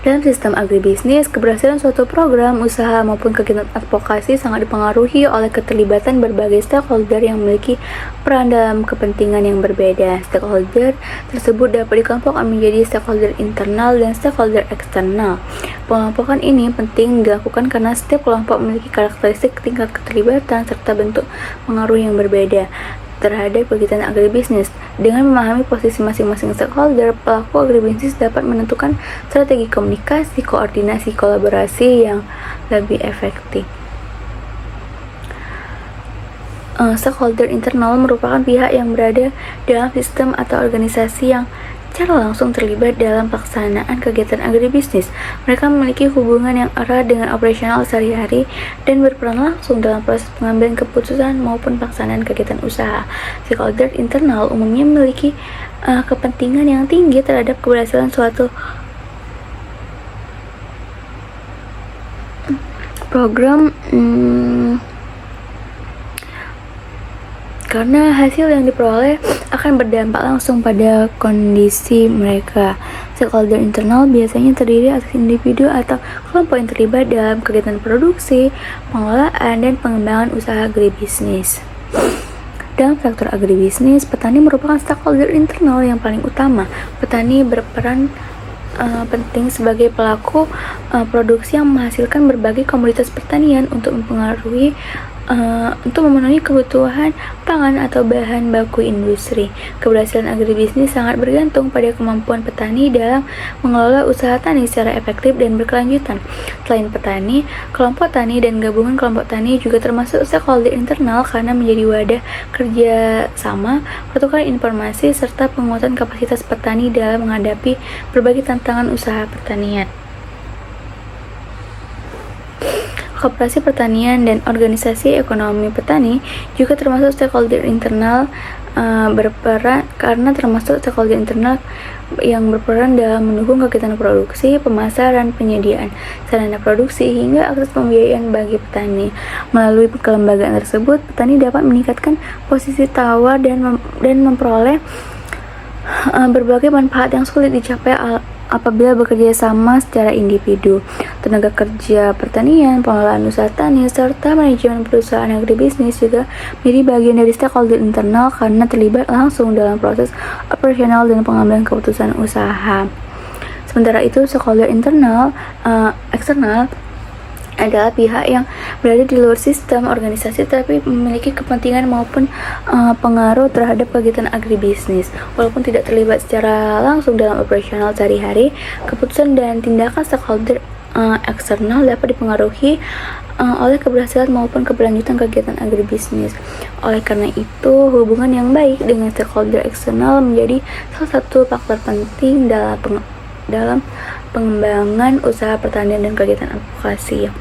Dalam sistem agribisnis, keberhasilan suatu program, usaha, maupun kegiatan advokasi sangat dipengaruhi oleh keterlibatan berbagai stakeholder yang memiliki peran dalam kepentingan yang berbeda. Stakeholder tersebut dapat dikelompokkan menjadi stakeholder internal dan stakeholder eksternal. Pengelompokan ini penting dilakukan karena setiap kelompok memiliki karakteristik tingkat keterlibatan serta bentuk pengaruh yang berbeda terhadap kegiatan agribisnis. Dengan memahami posisi masing-masing stakeholder, pelaku agribisnis dapat menentukan strategi komunikasi, koordinasi, kolaborasi yang lebih efektif. Stakeholder internal merupakan pihak yang berada dalam sistem atau organisasi yang secara langsung terlibat dalam pelaksanaan kegiatan agribisnis. Mereka memiliki hubungan yang erat dengan operasional sehari-hari dan berperan langsung dalam proses pengambilan keputusan maupun pelaksanaan kegiatan usaha. Stakeholder internal umumnya memiliki kepentingan yang tinggi terhadap keberhasilan suatu program karena hasil yang diperoleh akan berdampak langsung pada kondisi mereka. Stakeholder internal biasanya terdiri atas individu atau kelompok yang terlibat dalam kegiatan produksi, pengelolaan, dan pengembangan usaha agribisnis. Dalam sektor agribisnis, petani merupakan stakeholder internal yang paling utama. Petani berperan penting sebagai pelaku produksi yang menghasilkan berbagai komoditas pertanian untuk memenuhi kebutuhan pangan atau bahan baku industri. Keberhasilan agribisnis sangat bergantung pada kemampuan petani dalam mengelola usaha tani secara efektif dan berkelanjutan. Selain petani, kelompok tani dan gabungan kelompok tani juga termasuk stakeholder internal karena menjadi wadah kerja sama, pertukaran informasi, serta penguatan kapasitas petani dalam menghadapi berbagai tantangan usaha pertanian. Koperasi pertanian dan organisasi ekonomi petani juga termasuk stakeholder internal yang berperan dalam mendukung kegiatan produksi, pemasaran, penyediaan sarana produksi, hingga akses pembiayaan bagi petani. Melalui kelembagaan tersebut, petani dapat meningkatkan posisi tawar dan memperoleh berbagai manfaat yang sulit dicapai apabila bekerja sama secara individu. Tenaga kerja pertanian, pengelolaan usaha tani, serta manajemen perusahaan agribisnis juga menjadi bagian dari stakeholder internal karena terlibat langsung dalam proses operasional dan pengambilan keputusan usaha. Sementara itu, stakeholder eksternal adalah pihak yang berada di luar sistem organisasi tapi memiliki kepentingan maupun pengaruh terhadap kegiatan agribisnis. Walaupun tidak terlibat secara langsung dalam operasional sehari-hari, keputusan dan tindakan stakeholder eksternal dapat dipengaruhi oleh keberhasilan maupun keberlanjutan kegiatan agribisnis. Oleh karena itu, hubungan yang baik dengan stakeholder eksternal menjadi salah satu faktor penting dalam pengembangan usaha pertanian dan kegiatan advokasi.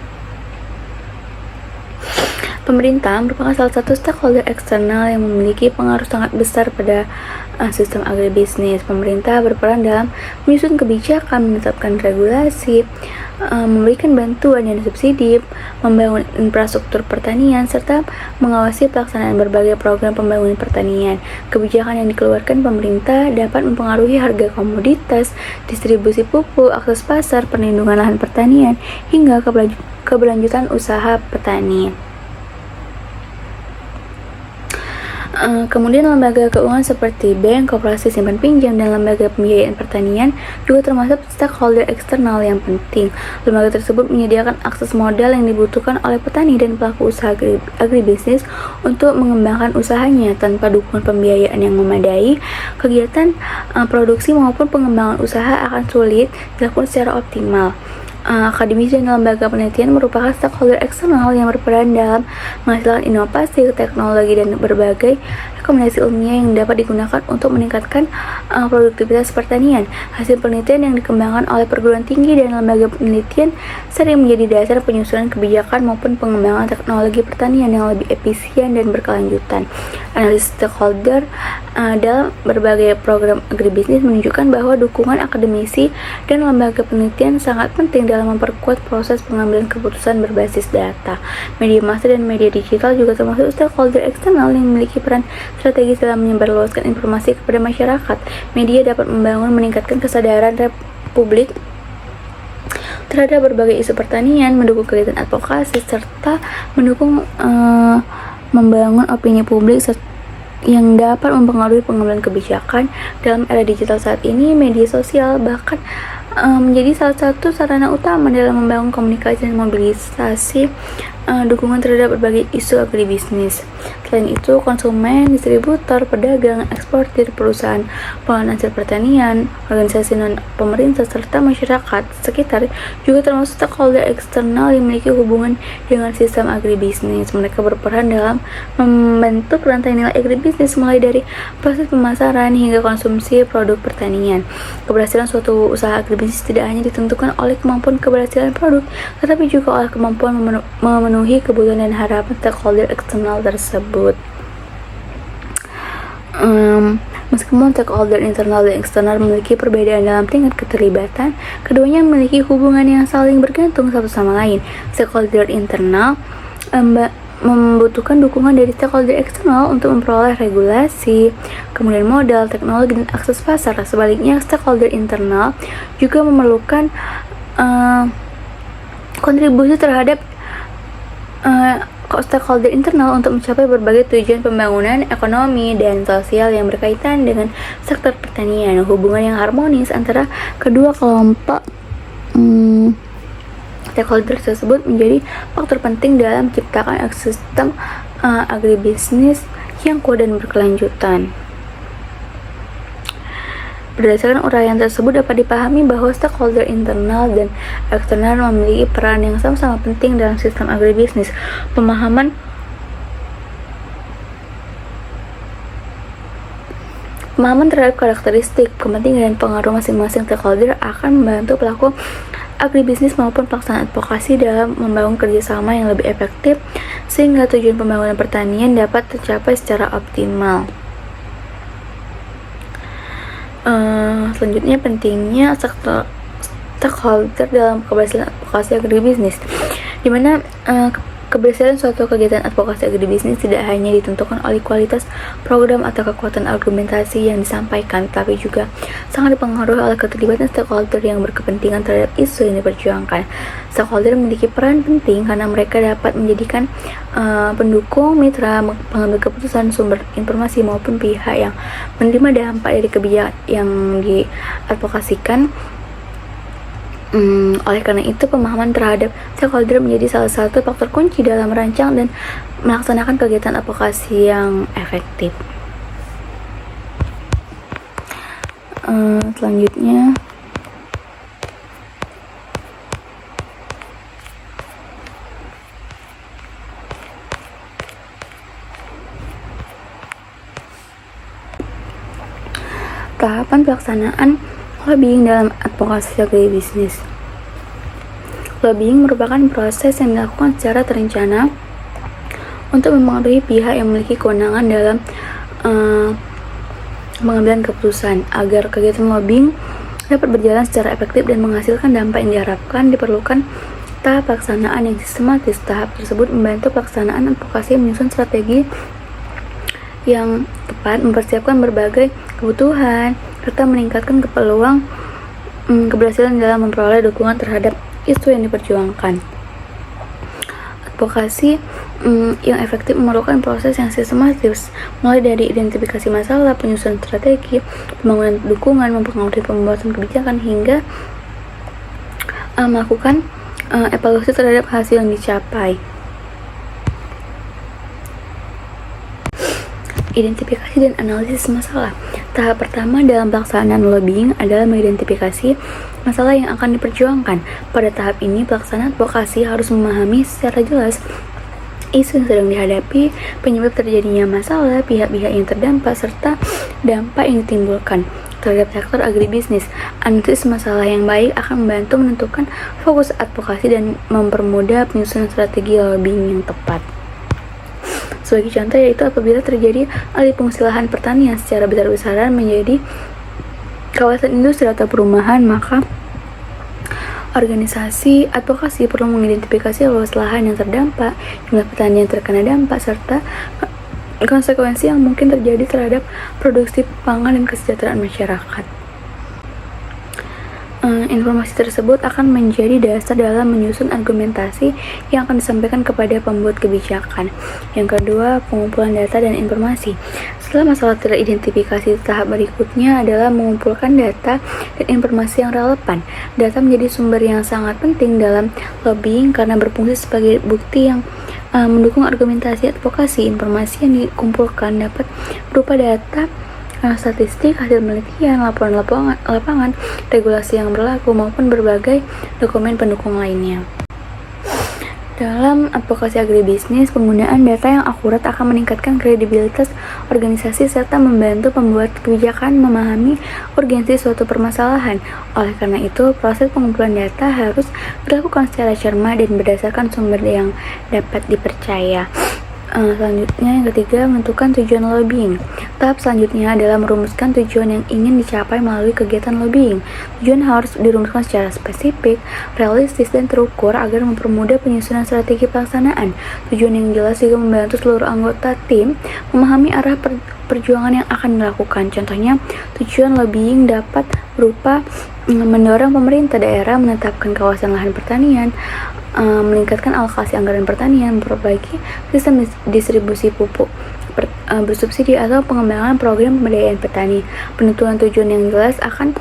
Pemerintah merupakan salah satu stakeholder eksternal yang memiliki pengaruh sangat besar pada sistem agribisnis. Pemerintah berperan dalam menyusun kebijakan, menetapkan regulasi, memberikan bantuan dan subsidi, membangun infrastruktur pertanian, serta mengawasi pelaksanaan berbagai program pembangunan pertanian. Kebijakan yang dikeluarkan pemerintah dapat mempengaruhi harga komoditas, distribusi pupuk, akses pasar, perlindungan lahan pertanian, hingga keberlanjutan usaha petani. Kemudian lembaga keuangan seperti bank, koperasi simpan pinjam, dan lembaga pembiayaan pertanian juga termasuk stakeholder eksternal yang penting. Lembaga tersebut menyediakan akses modal yang dibutuhkan oleh petani dan pelaku usaha agribisnis untuk mengembangkan usahanya. Tanpa dukungan pembiayaan yang memadai, kegiatan produksi maupun pengembangan usaha akan sulit dilakukan secara optimal. Akademisi dan lembaga penelitian merupakan stakeholder eksternal yang berperan dalam menghasilkan inovasi, teknologi, dan berbagai rekomendasi ilmiah yang dapat digunakan untuk meningkatkan produktivitas pertanian. Hasil penelitian yang dikembangkan oleh perguruan tinggi dan lembaga penelitian sering menjadi dasar penyusunan kebijakan maupun pengembangan teknologi pertanian yang lebih efisien dan berkelanjutan. Analisis stakeholder dalam berbagai program agribisnis menunjukkan bahwa dukungan akademisi dan lembaga penelitian sangat penting dalam memperkuat proses pengambilan keputusan berbasis data. Media massa dan media digital juga termasuk stakeholder eksternal yang memiliki peran strategis dalam menyebarluaskan informasi kepada masyarakat. Media dapat meningkatkan kesadaran publik terhadap berbagai isu pertanian, mendukung kegiatan advokasi, serta membangun opini publik yang dapat mempengaruhi pengambilan kebijakan. Dalam era digital saat ini, media sosial bahkan menjadi salah satu sarana utama dalam membangun komunikasi dan mobilisasi dukungan terhadap berbagai isu agribisnis. Selain itu, konsumen, distributor, pedagang, eksportir, perusahaan pengelolaan hasil pertanian, organisasi non-pemerintah, serta masyarakat sekitar juga termasuk stakeholder eksternal yang memiliki hubungan dengan sistem agribisnis. Mereka berperan dalam membentuk rantai nilai agribisnis mulai dari proses pemasaran hingga konsumsi produk pertanian. Keberhasilan suatu usaha agribisnis tidak hanya ditentukan oleh kemampuan keberhasilan produk, tetapi juga oleh kemampuan memenuhi kebutuhan dan harapan stakeholder eksternal tersebut. Meskipun stakeholder internal dan eksternal memiliki perbedaan dalam tingkat keterlibatan, keduanya memiliki hubungan yang saling bergantung satu sama lain. Stakeholder internal membutuhkan dukungan dari stakeholder eksternal untuk memperoleh regulasi, kemudian modal, teknologi, dan akses pasar. Sebaliknya, stakeholder internal juga memerlukan kontribusi terhadap stakeholder internal untuk mencapai berbagai tujuan pembangunan ekonomi dan sosial yang berkaitan dengan sektor pertanian. Hubungan yang harmonis antara kedua kelompok stakeholder tersebut menjadi faktor penting dalam menciptakan ekosistem agribisnis yang kuat dan berkelanjutan. Berdasarkan uraian tersebut dapat dipahami bahwa stakeholder internal dan eksternal memiliki peran yang sama-sama penting dalam sistem agribisnis. Pemahaman terhadap karakteristik, kepentingan, dan pengaruh masing-masing stakeholder akan membantu pelaku agribisnis maupun pelaksanaan advokasi dalam membangun kerjasama yang lebih efektif sehingga tujuan pembangunan pertanian dapat tercapai secara optimal. Selanjutnya pentingnya stakeholder dalam keberhasilan advokasi agribisnis, di mana keberhasilan suatu kegiatan advokasi agribisnis tidak hanya ditentukan oleh kualitas program atau kekuatan argumentasi yang disampaikan, tapi juga sangat dipengaruhi oleh keterlibatan stakeholder yang berkepentingan terhadap isu yang diperjuangkan. Stakeholder memiliki peran penting karena mereka dapat menjadikan pendukung, mitra, pengambil keputusan, sumber informasi maupun pihak yang menerima dampak dari kebijakan yang diadvokasikan. Oleh karena itu, pemahaman terhadap stakeholder menjadi salah satu faktor kunci dalam merancang dan melaksanakan kegiatan advokasi yang efektif. Selanjutnya, tahapan pelaksanaan lobbying dalam advokasi agribisnis. Lobbying merupakan proses yang dilakukan secara terencana untuk mempengaruhi pihak yang memiliki kewenangan dalam pengambilan keputusan. Agar kegiatan lobbying dapat berjalan secara efektif dan menghasilkan dampak yang diharapkan, diperlukan tahap pelaksanaan yang sistematis. Tahap tersebut membantu pelaksanaan advokasi menyusun strategi yang tepat, mempersiapkan berbagai kebutuhan, serta meningkatkan peluang keberhasilan dalam memperoleh dukungan terhadap isu yang diperjuangkan. Advokasi yang efektif memerlukan proses yang sistematis, mulai dari identifikasi masalah, penyusunan strategi, pembangunan dukungan, mempengaruhi pembuatan kebijakan, hingga melakukan evaluasi terhadap hasil yang dicapai. Identifikasi dan analisis masalah. Tahap pertama dalam pelaksanaan lobbying adalah mengidentifikasi masalah yang akan diperjuangkan. Pada tahap ini, pelaksana advokasi harus memahami secara jelas isu yang sedang dihadapi, penyebab terjadinya masalah, pihak-pihak yang terdampak, serta dampak yang ditimbulkan terhadap sektor agribisnis. Analisis masalah yang baik akan membantu menentukan fokus advokasi dan mempermudah penyusunan strategi lobbying yang tepat. Sebagai contoh, yaitu apabila terjadi alih fungsi lahan pertanian secara besar-besaran menjadi kawasan industri atau perumahan, maka organisasi advokasi perlu mengidentifikasi luas lahan yang terdampak, jumlah petani yang terkena dampak, serta konsekuensi yang mungkin terjadi terhadap produksi pangan dan kesejahteraan masyarakat. Informasi tersebut akan menjadi dasar dalam menyusun argumentasi yang akan disampaikan kepada pembuat kebijakan. Yang kedua, pengumpulan data dan informasi. Setelah masalah teridentifikasi, tahap berikutnya adalah mengumpulkan data dan informasi yang relevan. Data menjadi sumber yang sangat penting dalam lobbying karena berfungsi sebagai bukti yang mendukung argumentasi advokasi. Informasi yang dikumpulkan dapat berupa data, statistik, hasil penelitian, laporan lapangan, regulasi yang berlaku, maupun berbagai dokumen pendukung lainnya. Dalam advokasi agribisnis, penggunaan data yang akurat akan meningkatkan kredibilitas organisasi serta membantu pembuat kebijakan memahami urgensi suatu permasalahan. Oleh karena itu, proses pengumpulan data harus dilakukan secara cermat dan berdasarkan sumber yang dapat dipercaya. Selanjutnya, yang ketiga, menentukan tujuan lobbying. Tahap selanjutnya adalah merumuskan tujuan yang ingin dicapai melalui kegiatan lobbying. Tujuan harus dirumuskan secara spesifik, realistis, dan terukur agar mempermudah penyusunan strategi pelaksanaan. Tujuan yang jelas juga membantu seluruh anggota tim memahami arah perjuangan yang akan dilakukan. Contohnya, tujuan lobbying dapat berupa mendorong pemerintah daerah menetapkan kawasan lahan pertanian, meningkatkan alokasi anggaran pertanian, memperbaiki sistem distribusi pupuk bersubsidi, atau pengembangan program pemberdayaan petani. Penentuan tujuan yang jelas akan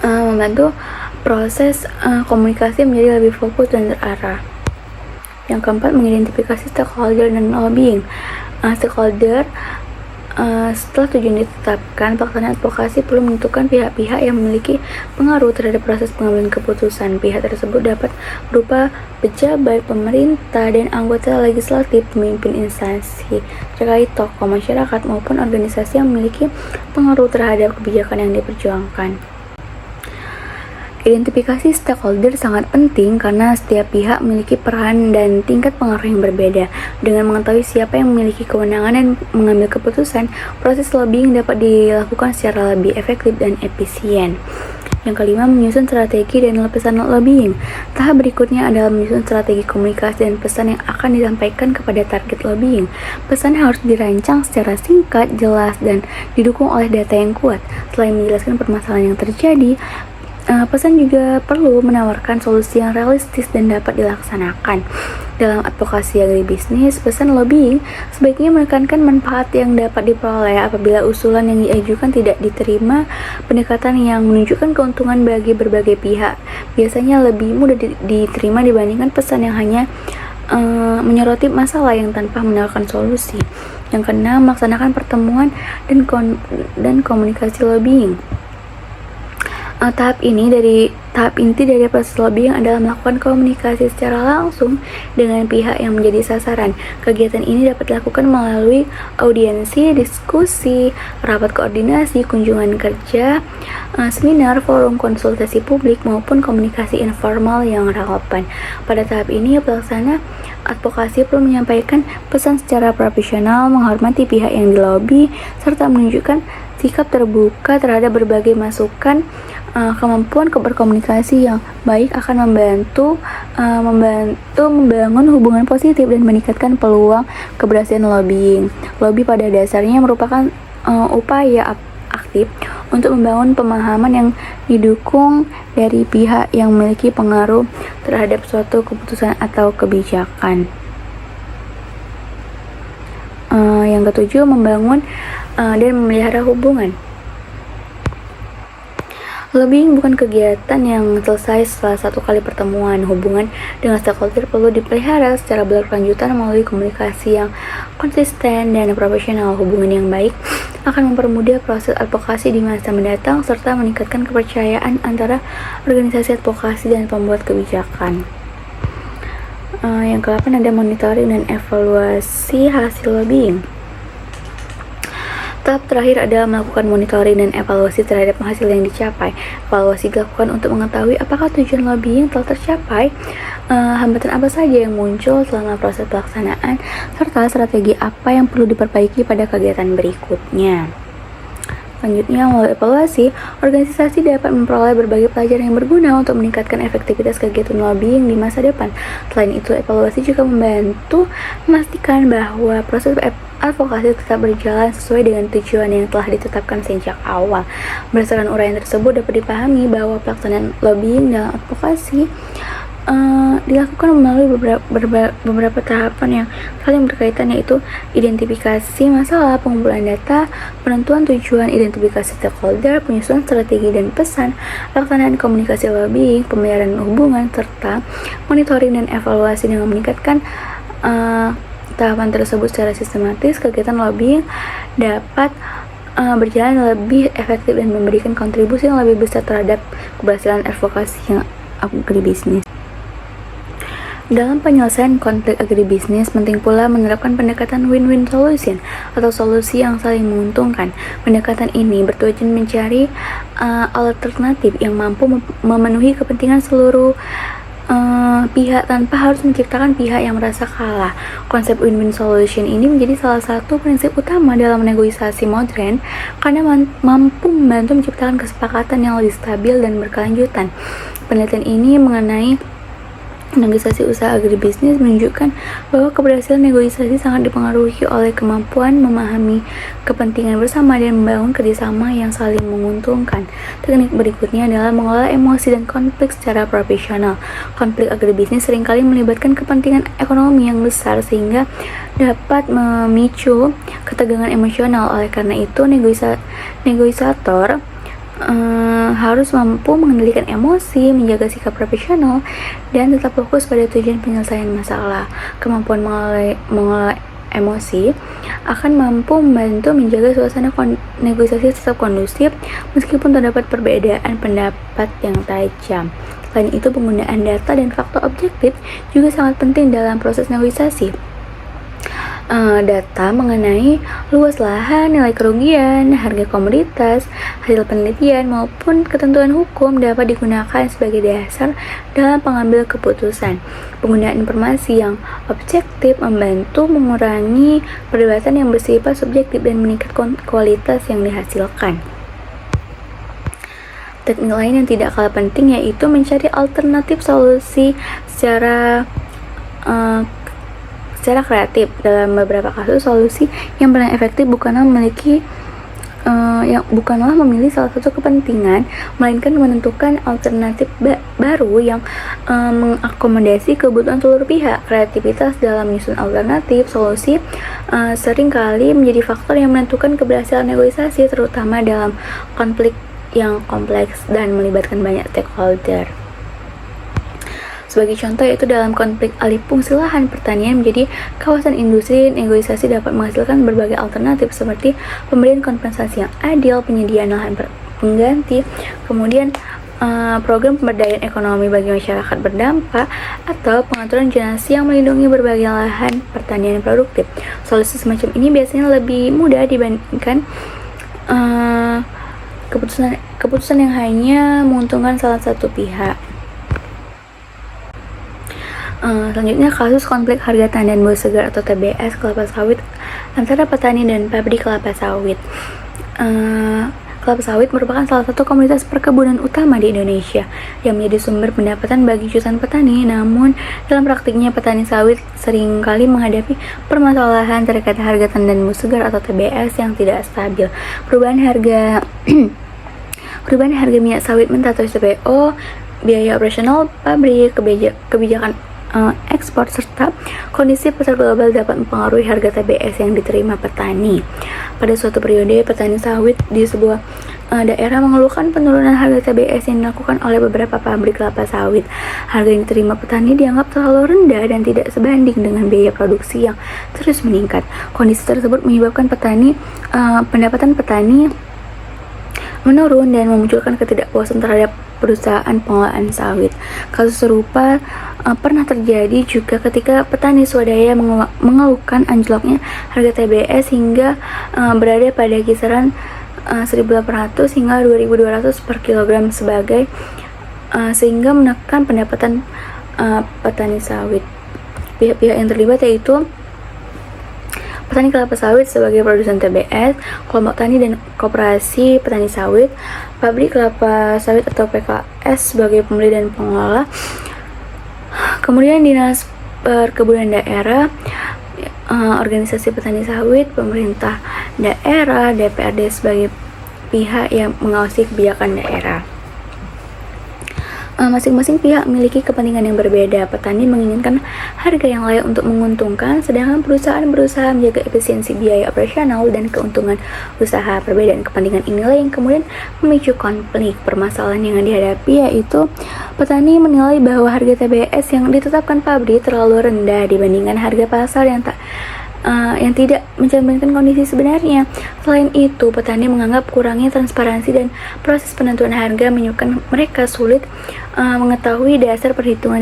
membantu proses komunikasi menjadi lebih fokus dan terarah. Yang keempat, mengidentifikasi stakeholder dan lobbying. Setelah tujuan ditetapkan, pelaksanaan advokasi perlu menentukan pihak-pihak yang memiliki pengaruh terhadap proses pengambilan keputusan. Pihak tersebut dapat berupa pejabat, pemerintah, dan anggota legislatif, pemimpin instansi terkait, tokoh masyarakat, maupun organisasi yang memiliki pengaruh terhadap kebijakan yang diperjuangkan. Identifikasi stakeholder sangat penting karena setiap pihak memiliki peran dan tingkat pengaruh yang berbeda. Dengan mengetahui siapa yang memiliki kewenangan dan mengambil keputusan, proses lobbying dapat dilakukan secara lebih efektif dan efisien. Yang kelima, menyusun strategi dan pesan lobbying. Tahap berikutnya adalah menyusun strategi komunikasi dan pesan yang akan disampaikan kepada target lobbying. Pesan harus dirancang secara singkat, jelas, dan didukung oleh data yang kuat. Selain menjelaskan permasalahan yang terjadi, pesan juga perlu menawarkan solusi yang realistis dan dapat dilaksanakan. Dalam advokasi agribisnis, pesan lobbying sebaiknya menekankan manfaat yang dapat diperoleh apabila usulan yang diajukan tidak diterima. Pendekatan yang menunjukkan keuntungan bagi berbagai pihak biasanya lebih mudah diterima dibandingkan pesan yang hanya menyoroti masalah yang tanpa menawarkan solusi. Yang keenam, melaksanakan pertemuan dan komunikasi lobbying. Tahap inti dari proses lobbying adalah melakukan komunikasi secara langsung dengan pihak yang menjadi sasaran. Kegiatan ini dapat dilakukan melalui audiensi, diskusi, rapat koordinasi, kunjungan kerja, seminar, forum konsultasi publik, maupun komunikasi informal yang relevan. Pada tahap ini, pelaksana advokasi perlu menyampaikan pesan secara profesional, menghormati pihak yang dilobi, serta menunjukkan sikap terbuka terhadap berbagai masukan. Kemampuan berkomunikasi yang baik akan membantu membangun hubungan positif dan meningkatkan peluang keberhasilan lobbying. Lobby pada dasarnya merupakan upaya aktif untuk membangun pemahaman yang didukung dari pihak yang memiliki pengaruh terhadap suatu keputusan atau kebijakan. Yang ketujuh, membangun dan memelihara hubungan. Lobbying bukan kegiatan yang selesai setelah satu kali pertemuan. Hubungan dengan stakeholder perlu dipelihara secara berkelanjutan melalui komunikasi yang konsisten dan profesional. Hubungan yang baik akan mempermudah proses advokasi di masa mendatang serta meningkatkan kepercayaan antara organisasi advokasi dan pembuat kebijakan. Yang ke-8 ada monitoring dan evaluasi hasil lobbying. Tahap terakhir adalah melakukan monitoring dan evaluasi terhadap hasil yang dicapai. Evaluasi dilakukan untuk mengetahui apakah tujuan lobbying telah tercapai, hambatan apa saja yang muncul selama proses pelaksanaan, serta strategi apa yang perlu diperbaiki pada kegiatan berikutnya. Selanjutnya, melalui evaluasi, organisasi dapat memperoleh berbagai pelajaran yang berguna untuk meningkatkan efektivitas kegiatan lobbying di masa depan. Selain itu, evaluasi juga membantu memastikan bahwa proses advokasi tetap berjalan sesuai dengan tujuan yang telah ditetapkan sejak awal. Berdasarkan uraian tersebut, dapat dipahami bahwa pelaksanaan lobbying dalam advokasi dilakukan melalui beberapa tahapan yang saling berkaitan, yaitu identifikasi masalah, pengumpulan data, penentuan tujuan, identifikasi stakeholder, penyusunan strategi dan pesan, pelaksanaan komunikasi lobbying, pemeliharaan hubungan, serta monitoring dan evaluasi. Dengan meningkatkan tahapan tersebut secara sistematis, kegiatan lobbying dapat berjalan lebih efektif dan memberikan kontribusi yang lebih besar terhadap keberhasilan advokasi yang agribisnis. Dalam penyelesaian konflik agribisnis, penting pula menerapkan pendekatan win-win solution atau solusi yang saling menguntungkan. Pendekatan ini bertujuan mencari alternatif yang mampu memenuhi kepentingan seluruh pihak tanpa harus menciptakan pihak yang merasa kalah. Konsep win-win solution ini menjadi salah satu prinsip utama dalam negosiasi modern karena mampu membantu menciptakan kesepakatan yang lebih stabil dan berkelanjutan. Penelitian ini mengenai negosiasi usaha agribisnis menunjukkan bahwa keberhasilan negosiasi sangat dipengaruhi oleh kemampuan memahami kepentingan bersama dan membangun kerjasama yang saling menguntungkan. Teknik berikutnya adalah mengelola emosi dan konflik secara profesional. Konflik agribisnis seringkali melibatkan kepentingan ekonomi yang besar sehingga dapat memicu ketegangan emosional. Oleh karena itu, negosiator harus mampu mengendalikan emosi, menjaga sikap profesional, dan tetap fokus pada tujuan penyelesaian masalah. Kemampuan mengelola emosi akan mampu membantu menjaga suasana negosiasi tetap kondusif meskipun terdapat perbedaan pendapat yang tajam. Selain itu, penggunaan data dan faktor objektif juga sangat penting dalam proses negosiasi. data mengenai luas lahan, nilai kerugian, harga komoditas, hasil penelitian, maupun ketentuan hukum dapat digunakan sebagai dasar dalam pengambil keputusan. Penggunaan informasi yang objektif membantu mengurangi perdebatan yang bersifat subjektif dan meningkatkan kualitas yang dihasilkan. Teknik lain yang tidak kalah penting yaitu mencari alternatif solusi secara kreatif. Dalam beberapa kasus, solusi yang paling efektif bukanlah memilih salah satu kepentingan, melainkan menentukan alternatif baru yang mengakomodasi kebutuhan seluruh pihak. Kreativitas dalam menyusun alternatif solusi seringkali menjadi faktor yang menentukan keberhasilan negosiasi, terutama dalam konflik yang kompleks dan melibatkan banyak stakeholder. Sebagai contoh, yaitu dalam konflik alih fungsi lahan pertanian menjadi kawasan industri, negosiasi dapat menghasilkan berbagai alternatif seperti pemberian kompensasi yang adil, penyediaan lahan pengganti, kemudian program pemberdayaan ekonomi bagi masyarakat berdampak, atau pengaturan zonasi yang melindungi berbagai lahan pertanian produktif. Solusi semacam ini biasanya lebih mudah dibandingkan keputusan yang hanya menguntungkan salah satu pihak. Selanjutnya, kasus konflik harga tandan buah segar atau TBS kelapa sawit antara petani dan pabrik kelapa sawit. Kelapa sawit merupakan salah satu komoditas perkebunan utama di Indonesia yang menjadi sumber pendapatan bagi jutaan petani. Namun, dalam praktiknya petani sawit seringkali menghadapi permasalahan terkait harga tandan buah segar atau TBS yang tidak stabil. Perubahan harga minyak sawit mentah atau CPO, biaya operasional pabrik, kebijakan ekspor, serta kondisi pasar global dapat mempengaruhi harga TBS yang diterima petani. Pada suatu periode, petani sawit di sebuah daerah mengeluhkan penurunan harga TBS yang dilakukan oleh beberapa pabrik kelapa sawit. Harga yang diterima petani dianggap terlalu rendah dan tidak sebanding dengan biaya produksi yang terus meningkat. Kondisi tersebut menyebabkan pendapatan petani menurun dan memunculkan ketidakpuasan terhadap perusahaan pengelolaan sawit. Kasus serupa pernah terjadi juga ketika petani swadaya mengeluhkan anjloknya harga TBS hingga berada pada kisaran 1.800 hingga 2.200 per kilogram sehingga menekan pendapatan petani sawit. Pihak-pihak yang terlibat yaitu petani kelapa sawit sebagai produsen TBS, kelompok tani dan koperasi petani sawit, pabrik kelapa sawit atau PKS sebagai pembeli dan pengelola, kemudian dinas perkebunan daerah, organisasi petani sawit, pemerintah daerah, DPRD sebagai pihak yang mengawasi kebijakan daerah. Masing-masing pihak memiliki kepentingan yang berbeda. Petani menginginkan harga yang layak untuk menguntungkan, sedangkan perusahaan berusaha menjaga efisiensi biaya operasional dan keuntungan usaha. Perbedaan kepentingan inilah yang kemudian memicu konflik. Permasalahan yang dihadapi yaitu petani menilai bahwa harga TBS yang ditetapkan pabrik terlalu rendah dibandingkan harga pasar yang tidak mencerminkan kondisi sebenarnya. Selain itu, petani menganggap kurangnya transparansi dan proses penentuan harga menyebabkan mereka sulit mengetahui dasar perhitungan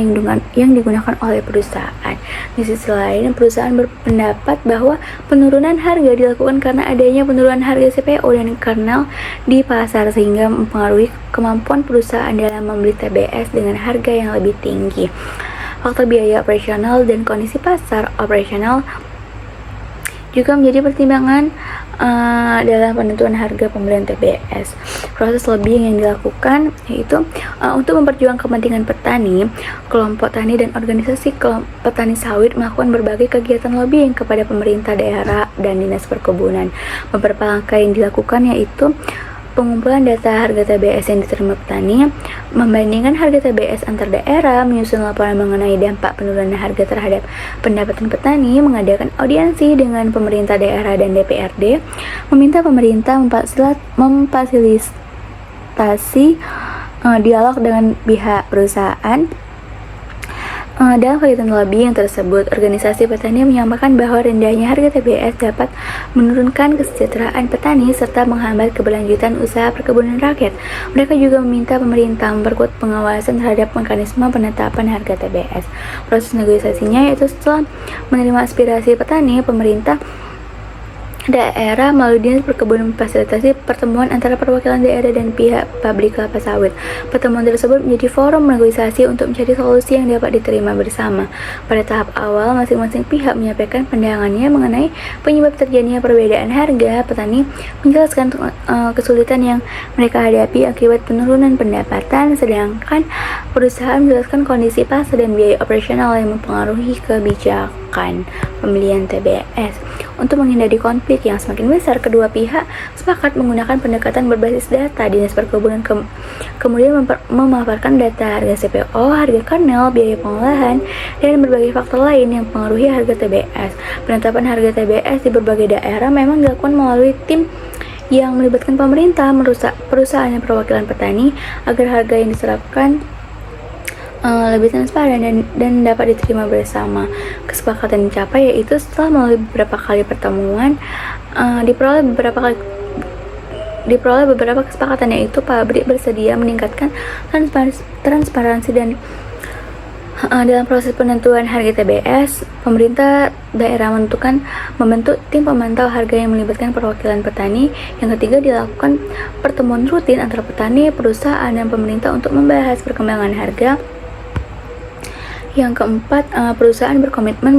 yang digunakan oleh perusahaan. Di sisi lain, perusahaan berpendapat bahwa penurunan harga dilakukan karena adanya penurunan harga CPO dan kernel di pasar sehingga mempengaruhi kemampuan perusahaan dalam membeli TBS dengan harga yang lebih tinggi. Faktor biaya operasional dan kondisi pasar operasional juga menjadi pertimbangan dalam penentuan harga pembelian TBS. Proses lobbying yang dilakukan yaitu untuk memperjuangkan kepentingan petani, kelompok tani dan organisasi petani sawit melakukan berbagai kegiatan lobbying kepada pemerintah daerah dan dinas perkebunan. Beberapa langkah yang dilakukan yaitu pengumpulan data harga TBS yang diterima petani, membandingkan harga TBS antar daerah, menyusun laporan mengenai dampak penurunan harga terhadap pendapatan petani, mengadakan audiensi dengan pemerintah daerah dan DPRD, meminta pemerintah memfasilitasi dialog dengan pihak perusahaan, Dalam kegiatan lobbying tersebut, organisasi petani menyampaikan bahwa rendahnya harga TBS dapat menurunkan kesejahteraan petani serta menghambat keberlanjutan usaha perkebunan rakyat. Mereka juga meminta pemerintah memperkuat pengawasan terhadap mekanisme penetapan harga TBS. Proses negosiasinya yaitu setelah menerima aspirasi petani, pemerintah daerah melalui Dinas Perkebunan memfasilitasi pertemuan antara perwakilan daerah dan pihak pabrik kelapa sawit. Pertemuan tersebut menjadi forum negosiasi untuk mencari solusi yang dapat diterima bersama. Pada tahap awal, masing-masing pihak menyampaikan pandangannya mengenai penyebab terjadinya perbedaan harga. Petani menjelaskan kesulitan yang mereka hadapi akibat penurunan pendapatan, sedangkan perusahaan menjelaskan kondisi pasar dan biaya operasional yang mempengaruhi kebijakan pembelian TBS. Untuk menghindari konflik yang semakin besar, kedua pihak sepakat menggunakan pendekatan berbasis data. Dinas Perkebunan kemudian memaparkan data harga CPO, harga kernel, biaya pengolahan, dan berbagai faktor lain yang mempengaruhi harga TBS. Penetapan harga TBS di berbagai daerah memang dilakukan melalui tim yang melibatkan pemerintah, perusahaan dan perwakilan petani agar harga yang ditetapkan lebih transparan dan dapat diterima bersama. Kesepakatan dicapai yaitu setelah melalui beberapa kali pertemuan, diperoleh beberapa kesepakatan, yaitu pabrik bersedia meningkatkan transparansi dan dalam proses penentuan harga TBS. Pemerintah daerah membentuk tim pemantau harga yang melibatkan perwakilan petani. Yang ketiga, dilakukan pertemuan rutin antara petani, perusahaan, dan pemerintah untuk membahas perkembangan harga. Yang keempat, perusahaan berkomitmen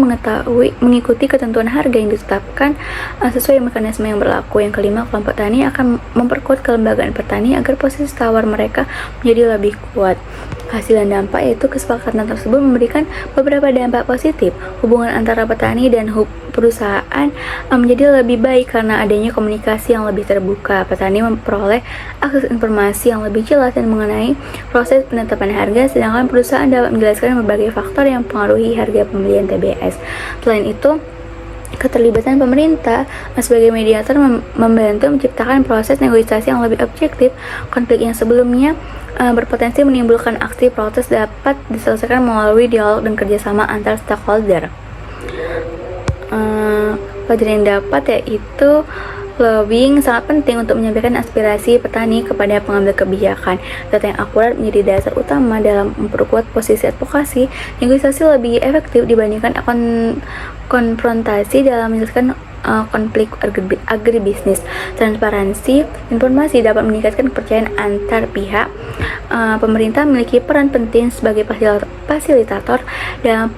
mengikuti ketentuan harga yang ditetapkan sesuai mekanisme yang berlaku. Yang kelima, kelompok tani akan memperkuat kelembagaan petani agar posisi tawar mereka menjadi lebih kuat. Hasil dan dampak yaitu kesepakatan tersebut memberikan beberapa dampak positif. Hubungan antara petani dan perusahaan menjadi lebih baik karena adanya komunikasi yang lebih terbuka. Petani memperoleh akses informasi yang lebih jelas dan mengenai proses penetapan harga, sedangkan perusahaan dapat menjelaskan berbagai faktor yang mempengaruhi harga pembelian TBS. Selain itu, keterlibatan pemerintah sebagai mediator membantu menciptakan proses negosiasi yang lebih objektif. Konflik yang sebelumnya berpotensi menimbulkan aksi protes dapat diselesaikan melalui dialog dan kerjasama antar stakeholder. Pelajaran yang dapat yaitu lobbying sangat penting untuk menyampaikan aspirasi petani kepada pengambil kebijakan. Data yang akurat menjadi dasar utama dalam memperkuat posisi advokasi. Negosiasi lebih efektif dibandingkan konfrontasi dalam menyelesaikan konflik agribisnis. Transparansi informasi dapat meningkatkan kepercayaan antar pihak. Pemerintah memiliki peran penting sebagai fasilitator dalam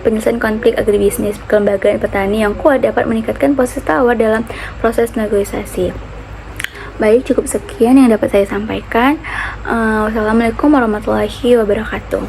penyelesaian konflik agribisnis. Kelembagaan petani yang kuat dapat meningkatkan posisi tawar dalam proses negosiasi. Baik, cukup sekian yang dapat saya sampaikan. Wassalamualaikum warahmatullahi wabarakatuh.